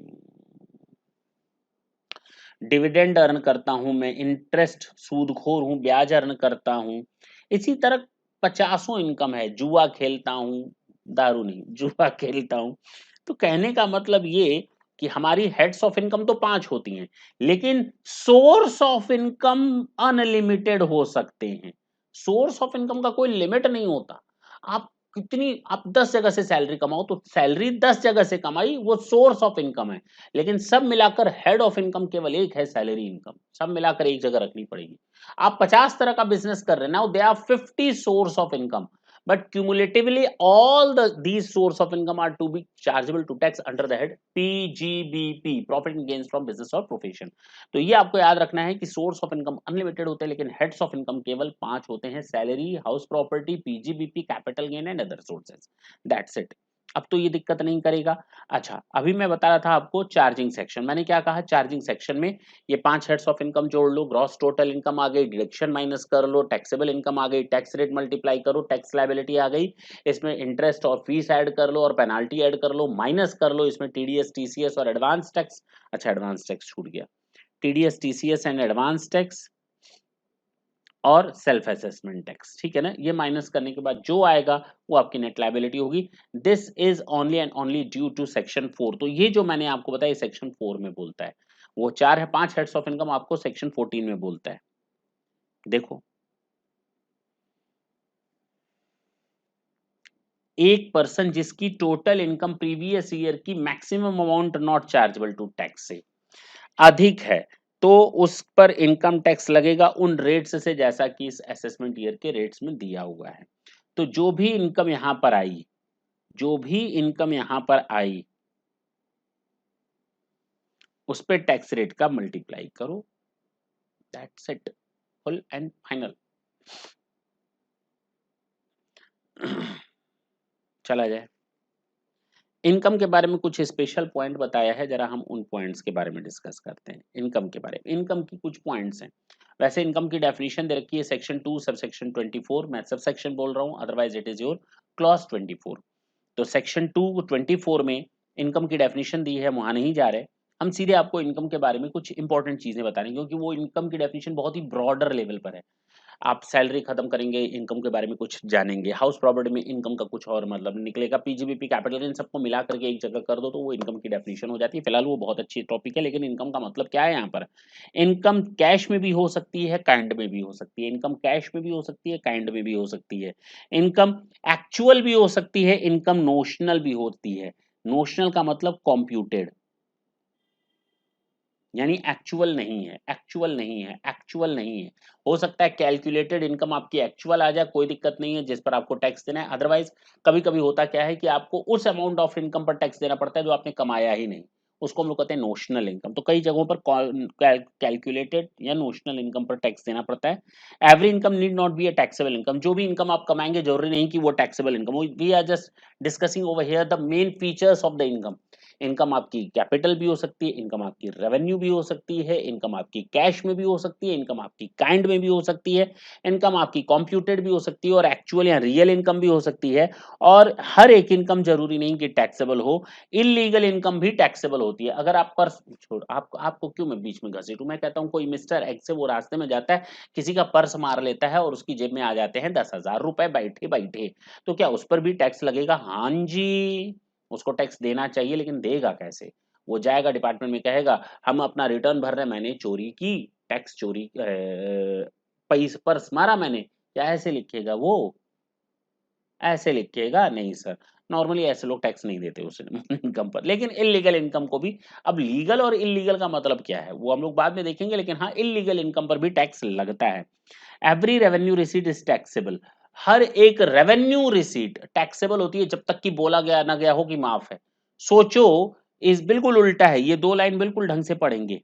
डिविडेंड अर्न करता हूं, मैं इंटरेस्ट सूदखोर हूं, ब्याज अर्न करता हूं। इसी तरह पचासों इनकम है। जुआ खेलता हूं, दारू नहीं, जुआ खेलता हूं। तो कहने का मतलब ये कि हमारी हेड्स ऑफ इनकम तो 5 होती हैं, लेकिन सोर्स ऑफ इनकम अनलिमिटेड हो सकते हैं। सोर्स ऑफ इनकम का कोई लिमिट नहीं होता। आप आप 10 जगह से सैलरी कमाओ, तो सैलरी 10 जगह से कमाई, वो सोर्स ऑफ इनकम है। लेकिन सब मिलाकर हेड ऑफ इनकम केवल एक है, सैलरी इनकम। सब मिलाकर एक जगह रखनी पड़ेगी। आप 50 तरह का बिजनेस कर रहे हैं, now they are 50 source of income, but cumulatively all these source of income are to be chargeable to tax under the head PGBP, profit and gains from business or profession। तो ये आपको याद रखना है कि सोर्स ऑफ इनकम अनलिमिटेड होते हैं, लेकिन हेड्स ऑफ इनकम केवल 5 होते हैं। Salary, house property, PGBP, capital gain and other sources. That's it. अब तो ये दिक्कत नहीं करेगा। अच्छा, अभी मैं बता रहा था आपको चार्जिंग सेक्शन। मैंने क्या कहा? चार्जिंग सेक्शन में ये 5 हेड्स ऑफ इनकम जोड़ लो, ग्रॉस टोटल इनकम आ गई, डिडक्शन माइनस कर लो, टैक्सेबल इनकम आ गई, टैक्स रेट मल्टीप्लाई करो, टैक्स लायबिलिटी आ गई, इसमें इंटरेस्ट और फीस ऐड कर लो, और पेनाल्टी ऐड कर लो, माइनस कर लो इसमें टीडीएस, टीसीएस और एडवांस टैक्स। अच्छा, एडवांस टैक्स छूट गया। TDS, TCS and advance tax और सेल्फ असेसमेंट टैक्स, ठीक है ना। ये माइनस करने के बाद जो आएगा वो आपकी नेट लायबिलिटी होगी। This is only and only due to section 4। तो ये जो मैंने आपको बताया सेक्शन 4 में बोलता है। वो 4 है, 5 हेड्स ऑफ इनकम आपको सेक्शन 14 में बोलता है। देखो, एक पर्सन जिसकी टोटल इनकम प्रीवियस ईयर की maximum amount not chargeable to tax से अधिक है, तो उस पर इनकम टैक्स लगेगा उन रेट्स से जैसा कि इस असेसमेंट ईयर के रेट्स में दिया हुआ है। तो जो भी इनकम यहां पर आई, जो भी इनकम यहां पर आई, उस पे टैक्स रेट का मल्टीप्लाई करो। That's it, full and final. चला जाए, इनकम के बारे में कुछ स्पेशल पॉइंट बताया है, जरा हम उन पॉइंट्स के बारे में डिस्कस करते हैं। इनकम के बारे में, इनकम की कुछ पॉइंट्स हैं। वैसे इनकम की डेफिनेशन दे रखी है सेक्शन 2 सब सेक्शन 24, मैं सब सेक्शन बोल रहा हूँ, otherwise it is your clause 24। तो सेक्शन 224 में इनकम की डेफिनेशन दी है, वहां नहीं जा रहे। हम सीधे आपको इनकम के बारे में कुछ इंपॉर्टेंट चीजें बता रहे हैं, क्योंकि वो इनकम की डेफिनेशन बहुत ही ब्रॉडर लेवल पर है। आप सैलरी खत्म करेंगे, इनकम के बारे में कुछ जानेंगे, हाउस प्रॉपर्टी में इनकम का कुछ और मतलब निकलेगा, पीजीबीपी कैपिटल इन सबको मिला करके एक जगह कर दो तो वो इनकम की डेफिनेशन हो जाती है। फिलहाल वो बहुत अच्छी टॉपिक है, लेकिन इनकम का मतलब क्या है यहाँ पर। इनकम कैश में भी हो सकती है, काइंड में भी हो सकती है। इनकम कैश में भी हो सकती है, काइंड में भी हो सकती है। इनकम एक्चुअल भी हो सकती है, इनकम नोशनल भी होती है। नोशनल का मतलब कॉम्प्यूटेड, यानी एक्चुअल नहीं है, एक्चुअल नहीं है, एक्चुअल नहीं है। हो सकता है कैलकुलेटेड इनकम आपकी एक्चुअल आ जाए, कोई दिक्कत नहीं है, जिस पर आपको टैक्स देना है। अदरवाइज कभी कभी होता क्या है कि आपको उस अमाउंट ऑफ इनकम पर टैक्स देना पड़ता है जो आपने कमाया ही नहीं, उसको हम लोग कहते हैं नोशनल इनकम। तो कई जगहों पर कैलकुलेटेड या नोशनल इनकम पर टैक्स देना पड़ता है। Every income need not be a taxable income. जो भी इनकम आप कमाएंगे जरूरी नहीं कि वो taxable income. We are just discussing over here the main features of the income. Income आपकी कैपिटल भी हो सकती है, इनकम आपकी रेवेन्यू भी हो सकती है, इनकम आपकी कैश में भी हो सकती है, इनकम आपकी काइंड में भी हो सकती है, इनकम आपकी कंप्यूटेड भी हो सकती है और एक्चुअल या रियल इनकम भी हो सकती है। और हर एक इनकम जरूरी नहीं कि टैक्सेबल हो, इलीगल इनकम भी टैक्सेबल होती है। अगर आप पर्स छोड़, आपको क्यों मैं बीच में घसीटूं। मैं कहता हूं कोई मिस्टर एक्स से वो रास्ते में जाता है, किसी का पर्स मार लेता है और उसकी जेब में आ जाते हैं 10,000 रुपए बैठे बैठे, तो क्या उस पर भी टैक्स लगेगा? हाँ जी, उसको टैक्स देना चाहिए, लेकिन देगा कैसे? वो जाएगा डिपार्टमेंट में कहेगा हम अपना रिटर्न भर रहे हैं, मैंने चोरी की, टैक्स चोरी पैस पर्स मारा मैंने। क्या ऐसे लिखेगा वो? ऐसे लिखेगा नहीं सर। नॉर्मली ऐसे लोग टैक्स नहीं देते उस इनकम पर। लेकिन इलीगल इनकम को भी, अब लीगल और इलीगल का मतलब क्या है वो हम लोग बाद में देखेंगे, लेकिन हाँ इलीगल इनकम पर भी टैक्स लगता है। Every revenue receipt is taxable. हर एक रेवेन्यू रिसीट टैक्सेबल होती है जब तक कि बोला गया ना गया हो कि माफ है। सोचो, इस बिल्कुल उल्टा है, ये दो लाइन बिल्कुल ढंग से पढ़ेंगे।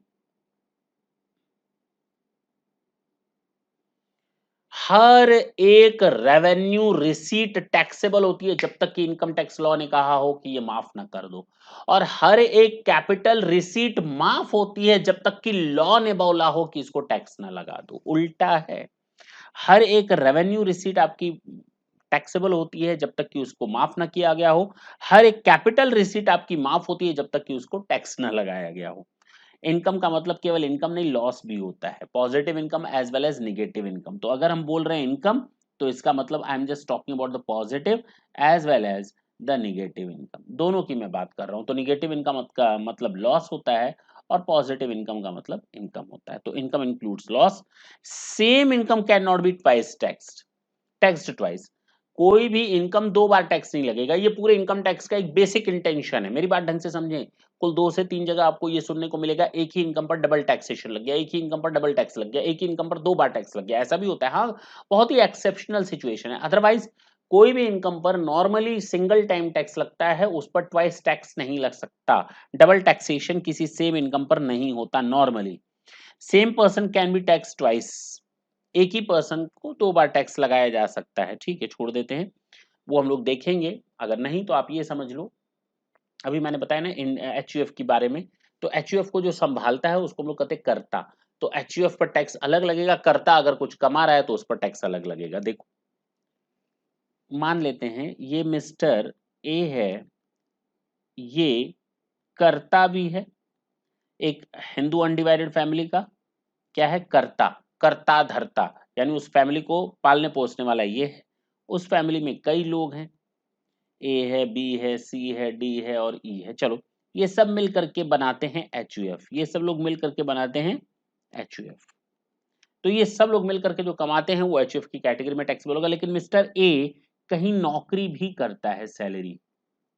हर एक रेवेन्यू रिसीट टैक्सेबल होती है जब तक कि इनकम टैक्स लॉ ने कहा हो कि ये माफ ना कर दो। और हर एक कैपिटल रिसीट माफ होती है जब तक कि लॉ ने बोला हो कि इसको टैक्स ना लगा दो। उल्टा है। हर एक रेवेन्यू रिसीट आपकी टैक्सेबल होती है जब तक कि उसको माफ ना किया गया हो। हर एक कैपिटल रिसीट आपकी माफ होती है जब तक कि उसको टैक्स ना लगाया गया हो। इनकम का मतलब केवल इनकम नहीं, लॉस भी होता है। Positive income as well as negative income. तो अगर हम बोल रहे हैं इनकम, तो इसका मतलब I am just talking about the positive as well as the negative income. दोनों की मैं बात कर रहा हूं। तो निगेटिव इनकम का मतलब लॉस होता है और पॉजिटिव इनकम का मतलब इनकम होता है। तो income includes loss. Same income can not be twice taxed twice. कोई भी इनकम दो बार टैक्स नहीं लगेगा। ये पूरे इनकम टैक्स का एक बेसिक इंटेंशन है। मेरी बात ढंग से समझें। कुल 2 से 3 जगह आपको ये सुनने को मिलेगा, एक ही इनकम पर डबल टैक्सेशन लग गया, एक ही इनकम पर डबल टैक्स लग गया, एक ही इनकम पर 2 बार टैक्स लग गया। ऐसा भी होता है, हाँ, बहुत ही एक्सेप्शनल सिचुएशन है। अदरवाइज कोई भी इनकम पर नॉर्मली सिंगल टाइम टैक्स लगता है, उस पर ट्वाइस टैक्स नहीं लग सकता। डबल टैक्सेशन किसी सेम इनकम पर नहीं होता normally. Same person can be tax twice. एक ही पर्सन को 2 बार टैक्स लगाया जा सकता है। ठीक है, छोड़ देते हैं, वो हम लोग देखेंगे। अगर नहीं तो आप ये समझ लो, अभी मैंने बताया ना इन एचयूएफ के बारे में। तो एचयूएफ को जो संभालता है उसको हम लोग कहते हैं कर्ता। तो एचयूएफ पर टैक्स अलग लगेगा, कर्ता अगर कुछ कमा रहा है तो उस पर टैक्स अलग लगेगा। देखो, मान लेते हैं ये मिस्टर ए है, ये कर्ता भी है, एक हिंदू अनडिवाइडेड फैमिली का क्या है, कर्ता, कर्ता धर्ता। यानी उस फैमिली को पालने पोसने वाला ये है। उस फैमिली में कई लोग हैं, ए है, बी है, सी है, डी है और ई है। चलो, ये सब मिल करके बनाते हैं एचयूएफ। ये सब लोग मिल करके बनाते हैं एचयूएफ। तो ये सब लोग मिल करके जो कमाते हैं वो एचयूएफ की कैटेगरी में टैक्सेबल होगा। लेकिन मिस्टर ए कहीं नौकरी भी करता है, सैलरी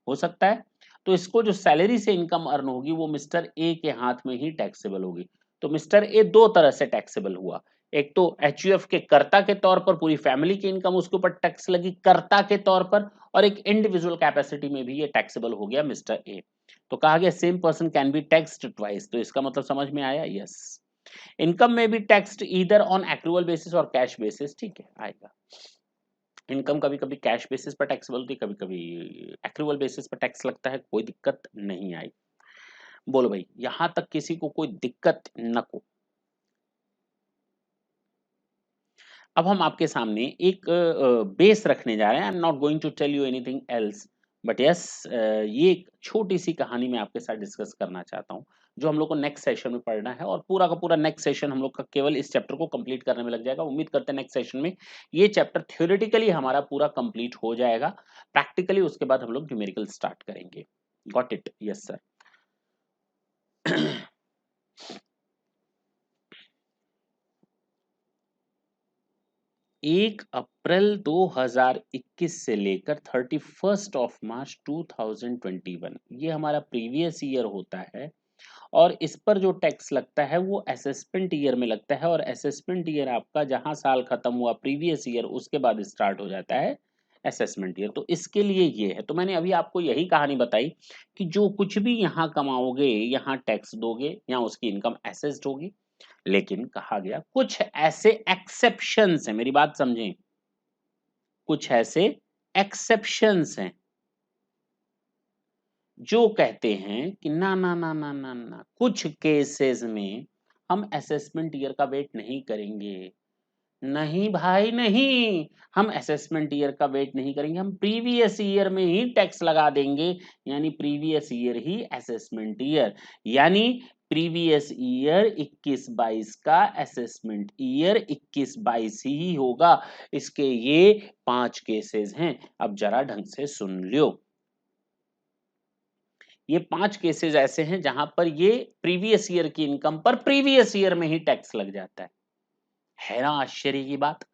हो सकता है, तो इसको जो सैलरी से इनकम अर्न होगी वो मिस्टर ए के हाथ में ही टैक्सेबल होगी। तो मिस्टर ए दो तरह से टैक्सेबल हुआ। एक तो एचयूएफ के कर्ता के तौर पर पूरी फैमिली की इनकम उसके ऊपर टैक्स लगी कर्ता के तौर पर, और एक इंडिविजुअल कैपेसिटी में भी ये टैक्सेबल हो गया मिस्टर ए। तो कहा गया same person can be taxed twice. तो इसका मतलब समझ में आया? यस। इनकम में भी taxed either on accrual basis और कैश बेसिस। ठीक है, आएगा। इनकम कभी कभी कैश बेसिस पर टैक्सेबल होती है, कभी कभी एक्रूअल बेसिस पर टैक्स लगता है, कोई दिक्कत नहीं आई। बोलो भाई, यहां तक किसी को कोई दिक्कत न को। अब हम आपके सामने एक बेस रखने जा रहे हैं। I am not going to tell you anything else, but yes, ये एक छोटी सी कहानी मैं आपके साथ डिस्कस करना चाहता हूँ, जो हम लोग को नेक्स्ट सेशन में पढ़ना है, और पूरा का पूरा नेक्स्ट सेशन हम लोग का केवल इस चैप्टर को कंप्लीट करने में लग जाएगा। उम्मीद करते हैं नेक्स्ट सेशन में ये चैप्टर थ्योरेटिकली हमारा पूरा कंप्लीट हो जाएगा। प्रैक्टिकली उसके बाद हम लोग न्यूमेरिकल स्टार्ट करेंगे। Got it? Yes sir. 1 अप्रैल 2021 से लेकर 31 मार्च 2021, ये हमारा प्रीवियस ईयर होता है। और इस पर जो टैक्स लगता है वो असेसमेंट ईयर में लगता है, और असेसमेंट ईयर आपका जहां साल खत्म हुआ प्रीवियस ईयर उसके बाद स्टार्ट हो जाता है असेसमेंट ईयर। तो इसके लिए ये है। तो मैंने अभी आपको यही कहानी बताई कि जो कुछ भी यहाँ कमाओगे यहाँ टैक्स दोगे, यहाँ उसकी इनकम असेस्ड होगी। लेकिन कहा गया कुछ ऐसे एक्सेप्शंस हैं, मेरी बात समझें, कुछ ऐसे एक्सेप्शंस हैं जो कहते हैं कि ना ना ना ना ना ना, कुछ केसेस में हम असेसमेंट ईयर का वेट नहीं करेंगे। नहीं भाई नहीं, हम असेसमेंट ईयर का वेट नहीं करेंगे, हम प्रीवियस ईयर में ही टैक्स लगा देंगे। यानी प्रीवियस ईयर ही असेसमेंट ईयर, यानी प्रीवियस ईयर 21-22 का असेसमेंट ईयर 21-22 ही होगा। इसके ये 5 केसेस हैं। अब जरा ढंग से सुन लियो। ये 5 केसेस ऐसे हैं जहां पर ये प्रीवियस ईयर की इनकम पर प्रीवियस ईयर में ही टैक्स लग जाता है ना? आश्चर्य की बात।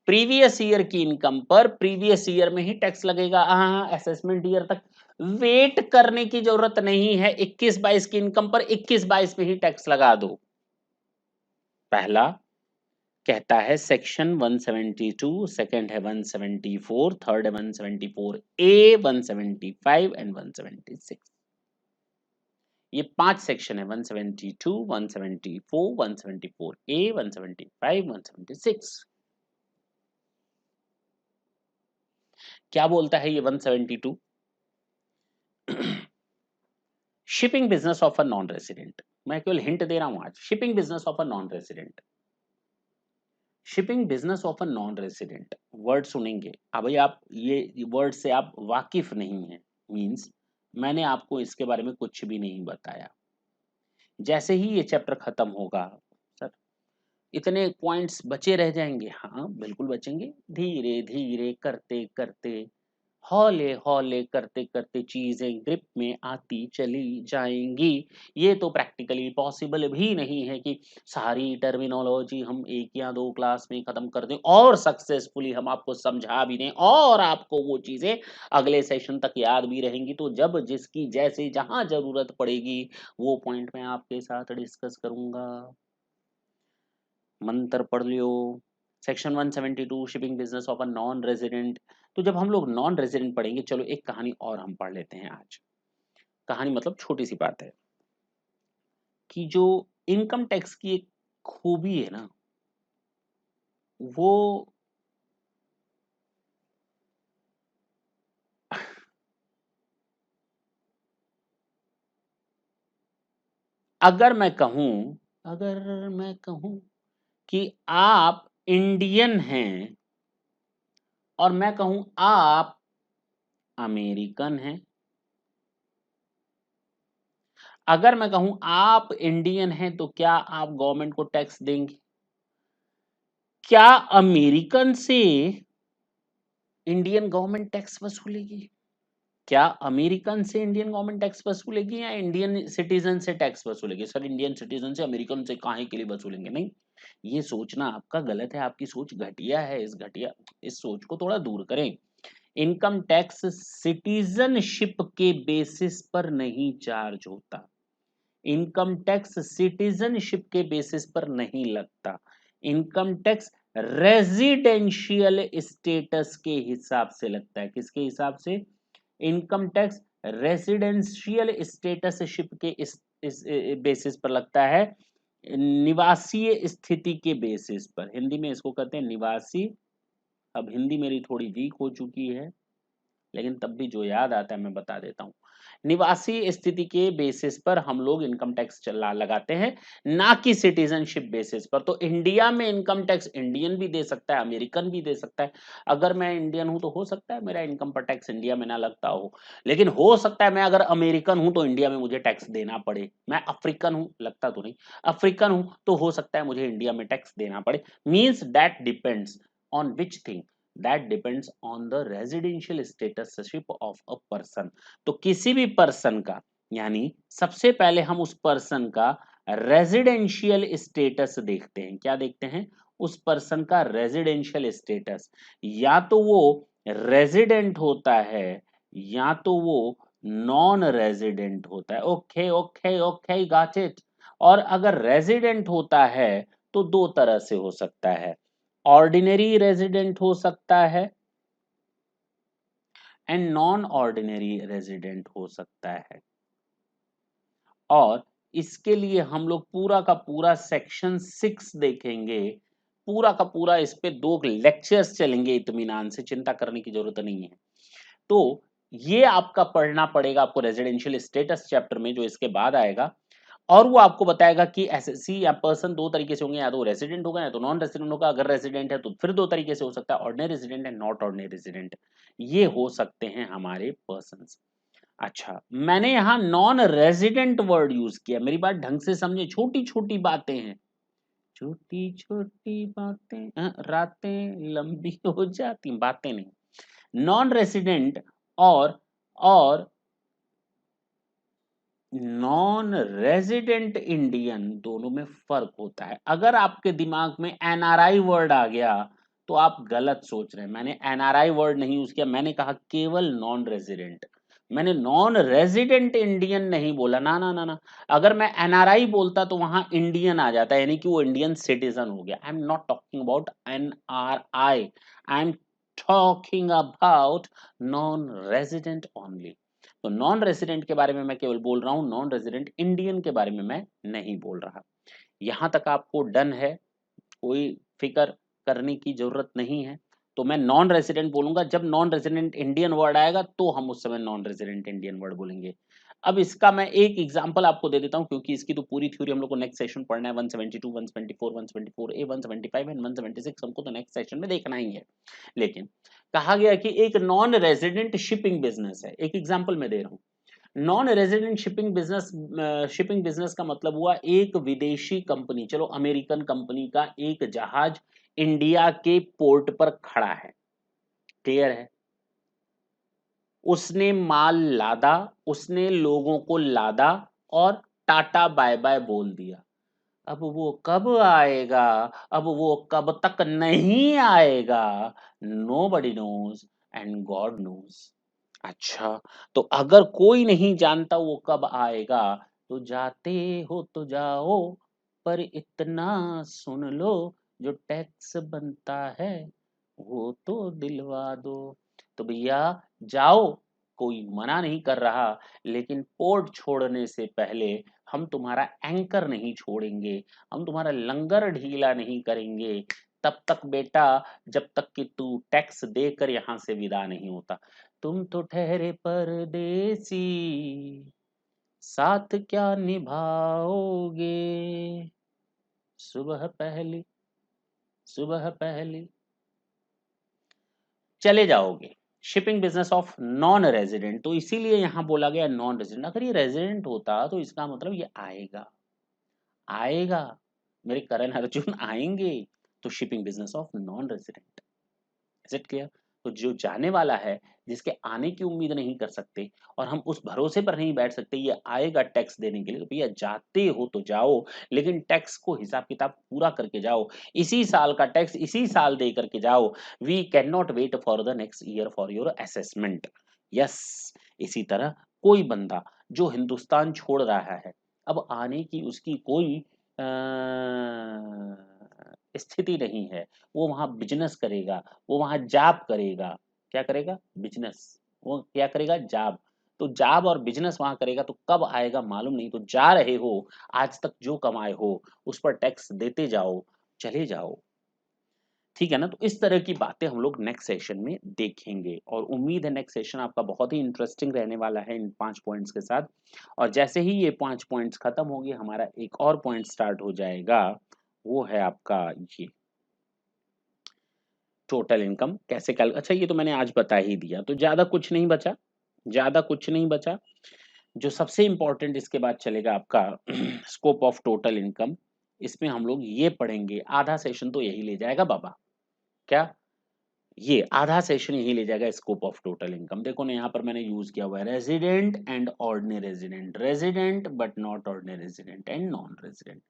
प्रीवियस ईयर की इनकम पर प्रीवियस ईयर में ही टैक्स लगेगा। हाँ, असेसमेंट ईयर तक वेट करने की जरूरत नहीं है। 21-22 की इनकम पर 21-22 में ही टैक्स लगा दो। पहला कहता है सेक्शन 172, सेकंड है 174, थर्ड है 174 ए, 175 एंड 176। ये 5 सेक्शन है, 172, 174, 174 ए, 175, 176। क्या बोलता है ये 172? Shipping business of a non resident. मैं केवल हिंट दे रहा हूं आज। Shipping business of a non resident, shipping business of a non resident. Word सुनेंगे अब भाई आप, ये वर्ड से आप वाकिफ नहीं है, मींस मैंने आपको इसके बारे में कुछ भी नहीं बताया। जैसे ही ये चैप्टर खत्म होगा, सर इतने पॉइंट्स बचे रह जाएंगे। हाँ बिल्कुल बचेंगे। धीरे धीरे करते करते, हौले हौले करते करते चीजें ग्रिप में आती चली जाएंगी। ये तो प्रैक्टिकली पॉसिबल भी नहीं है कि सारी टर्मिनोलॉजी हम एक या दो क्लास में खत्म कर दें और सक्सेसफुली हम आपको समझा भी दें और आपको वो चीजें अगले सेशन तक याद भी रहेंगी। तो जब जिसकी जैसे जहां जरूरत पड़ेगी वो पॉइंट मैं आपके साथ डिस्कस करूंगा। मंत्र पढ़ लियो। Section 172 shipping business of a non resident. तो जब हम लोग नॉन रेजिडेंट पढ़ेंगे, चलो एक कहानी और हम पढ़ लेते हैं आज। कहानी मतलब छोटी सी बात है कि जो इनकम टैक्स की एक खूबी है ना, वो अगर मैं कहूं, अगर मैं कहूं कि आप इंडियन हैं और मैं कहूं आप अमेरिकन हैं, अगर मैं कहूं आप इंडियन हैं तो क्या आप गवर्नमेंट को टैक्स देंगे? क्या अमेरिकन से इंडियन गवर्नमेंट टैक्स वसूलेगी? क्या अमेरिकन से इंडियन गवर्नमेंट टैक्स वसूलेगी या इंडियन सिटीजन से टैक्स वसूलेगी? सर इंडियन सिटीजन से अमेरिकन से काहे के लिए वसूलेंगे? नहीं, ये सोचना आपका गलत है, आपकी सोच घटिया है। इस सोच को थोड़ा दूर करें। इनकम टैक्स सिटीजनशिप के बेसिस पर नहीं चार्ज होता। इनकम टैक्स सिटीजनशिप के बेसिस पर नहीं लगता। इनकम टैक्स रेजिडेंशियल स्टेटस के हिसाब से लगता है। किसके हिसाब से? इनकम टैक्स रेसिडेंशियल स्टेटसशिप के इस बेसिस पर लगता है, निवासीय स्थिति के बेसिस पर। हिंदी में इसको कहते हैं निवासी। अब हिंदी मेरी थोड़ी वीक हो चुकी है, लेकिन तब भी जो याद आता है मैं बता देता हूँ। निवासी स्थिति के बेसिस पर हम लोग इनकम टैक्स चला लगाते हैं, ना कि सिटीजनशिप बेसिस पर। तो इंडिया में इनकम टैक्स इंडियन भी दे सकता है, अमेरिकन भी दे सकता है। अगर मैं इंडियन हूं तो हो सकता है मेरा इनकम पर टैक्स इंडिया में ना लगता हो, लेकिन हो सकता है मैं अगर अमेरिकन हूं तो इंडिया में मुझे टैक्स देना पड़े। मैं अफ्रीकन हूं, लगता तो नहीं, अफ्रीकन हूं तो हो सकता है मुझे इंडिया में टैक्स देना पड़े। Means that depends on which thing? that depends on the residential statusship of a person। तो किसी भी पर्सन का, यानी सबसे पहले हम उस पर्सन का रेजिडेंशियल स्टेटस देखते हैं। क्या देखते हैं? उस पर्सन का रेजिडेंशियल स्टेटस। या तो वो रेजिडेंट होता है या तो वो नॉन रेजिडेंट होता है। Okay okay okay, got it. और अगर रेजिडेंट होता है तो दो तरह से हो सकता है। ऑर्डिनरी रेजिडेंट हो सकता है एंड नॉन ऑर्डिनरी रेजिडेंट हो सकता है। और इसके लिए हम लोग पूरा का पूरा सेक्शन 6 देखेंगे। पूरा का पूरा इस पे 2 लेक्चर्स चलेंगे, इत्मीनान से, चिंता करने की जरूरत नहीं है। तो ये आपका पढ़ना पड़ेगा आपको रेजिडेंशियल स्टेटस चैप्टर में, जो इसके बाद आएगा। और वो आपको बताएगा कि एसएससी या पर्सन दो तरीके से होंगे, या तो रेसिडेंट होगा या तो नॉन रेसिडेंट होगा। अगर रेसिडेंट है तो फिर दो तरीके से हो सकता है, ordinary resident and not ordinary resident. ये हो सकते हैं हमारे पर्सन्स। अच्छा, मैंने यहाँ नॉन रेजिडेंट वर्ड यूज किया, मेरी बात ढंग से समझे। छोटी छोटी बातें हैं, छोटी छोटी बातें, रातें लंबी हो जाती, बातें नहीं। नॉन रेसिडेंट और नॉन रेजिडेंट इंडियन, दोनों में फर्क होता है। अगर आपके दिमाग में एनआरआई वर्ड आ गया तो आप गलत सोच रहे हैं। मैंने एनआरआई वर्ड नहीं यूज किया, मैंने कहा केवल नॉन रेजिडेंट। मैंने नॉन रेजिडेंट इंडियन नहीं बोला, ना ना ना ना। अगर मैं एनआरआई बोलता तो वहां इंडियन आ जाता, यानी कि वो इंडियन सिटीजन हो गया। आई am not talking about NRI, I am talking about non resident only. तो नॉन रेजिडेंट के बारे में मैं केवल बोल रहा हूं, नॉन रेजिडेंट इंडियन के बारे में मैं नहीं बोल रहा। यहां तक आपको डन है? कोई फिक्र करने की जरूरत नहीं है। तो मैं नॉन रेजिडेंट बोलूंगा, जब नॉन रेजिडेंट इंडियन वर्ड आएगा तो हम उस समय नॉन रेजिडेंट इंडियन वर्ड बोलेंगे। अब इसका मैं एक एग्जांपल आपको दे देता हूं, क्योंकि इसकी तो पूरी थ्योरी हम लोग को नेक्स्ट सेशन पढ़ना है। 172, 174, 174 ए, 175 एंड 176 हमको तो नेक्स्ट सेशन में देखना ही है। लेकिन कहा गया कि एक नॉन रेजिडेंट शिपिंग बिजनेस है, एक एग्जांपल मैं दे रहा हूं। नॉन रेजिडेंट शिपिंग बिजनेस का मतलब हुआ एक विदेशी कंपनी, चलो अमेरिकन कंपनी का एक जहाज इंडिया के पोर्ट पर खड़ा है। क्लियर है? उसने माल लादा, उसने लोगों को लादा और टाटा बाय बाय बोल दिया। अब वो कब आएगा, अब वो कब तक नहीं आएगा, nobody knows and God knows. अच्छा, तो अगर कोई नहीं जानता वो कब आएगा, तो जाते हो तो जाओ, पर इतना सुन लो, जो टैक्स बनता है वो तो दिलवा दो। तो भैया जाओ, कोई मना नहीं कर रहा, लेकिन पोर्ट छोड़ने से पहले हम तुम्हारा एंकर नहीं छोड़ेंगे, हम तुम्हारा लंगर ढीला नहीं करेंगे तब तक बेटा, जब तक कि तू टैक्स देकर यहां से विदा नहीं होता। तुम तो ठहरे परदेसी, साथ क्या निभाओगे, सुबह पहली सुबह पहली चले जाओगे। Shipping business of non resident, तो इसीलिए यहां बोला गया नॉन रेजिडेंट। अगर ये रेजिडेंट होता तो इसका मतलब ये आएगा, आएगा, मेरे करण अर्जुन आएंगे। तो shipping business of non resident. Is it clear? तो जो जाने वाला है, जिसके आने की उम्मीद नहीं कर सकते और हम उस भरोसे पर नहीं बैठ सकते ये आएगा टैक्स देने के लिए, तो भैया जाते हो तो जाओ, लेकिन टैक्स को हिसाब किताब पूरा करके जाओ। इसी साल का टैक्स इसी साल दे करके जाओ। We cannot wait for the next year for your assessment. Yes, इसी तरह कोई बंदा जो हिंदुस्तान छोड़ रहा है, अब आने की उसकी कोई स्थिति नहीं है, वो वहां बिजनेस करेगा, वो वहां जॉब करेगा। क्या करेगा? बिजनेस। वो क्या करेगा? जॉब। तो जॉब और बिजनेस वहां करेगा, तो कब आएगा मालूम नहीं। तो जा रहे हो, आज तक जो कमाए हो उस पर टैक्स देते जाओ, चले जाओ। ठीक है ना? तो इस तरह की बातें हम लोग नेक्स्ट सेशन में देखेंगे और उम्मीद है नेक्स्ट सेशन आपका बहुत ही इंटरेस्टिंग रहने वाला है इन 5 पॉइंट्स के साथ। और जैसे ही ये 5 पॉइंट्स खत्म होंगे, हमारा एक और पॉइंट स्टार्ट हो जाएगा, वो है आपका ये टोटल इनकम कैसे कैल अच्छा, ये तो मैंने आज बता ही दिया, तो ज़्यादा कुछ नहीं बचा, ज़्यादा कुछ नहीं बचा। जो सबसे इम्पोर्टेंट इसके बाद चलेगा आपका स्कोप ऑफ टोटल इनकम। इसमें हम लोग ये पढ़ेंगे, आधा सेशन तो यही ले जाएगा बाबा। क्या? ये आधा सेशन यही ले जाएगा स्कोप ऑफ टोटल इनकम। देखो ना, यहाँ पर मैंने यूज किया हुआ है resident and ordinary resident, resident but not ordinary resident and non resident.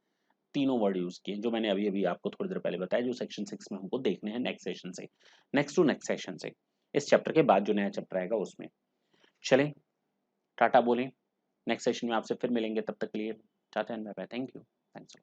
तीनों वर्ड यूज किए जो मैंने अभी अभी आपको थोड़ी देर पहले बताया, जो सेक्शन 6 में हमको देखने हैं नेक्स्ट सेशन से, नेक्स्ट टू नेक्स्ट सेशन से, इस चैप्टर के बाद जो नया चैप्टर आएगा उसमें। चलें, टाटा बोलें, नेक्स्ट सेशन में आपसे फिर मिलेंगे, तब तक के लिए tata and bye bye, thank you, thanks.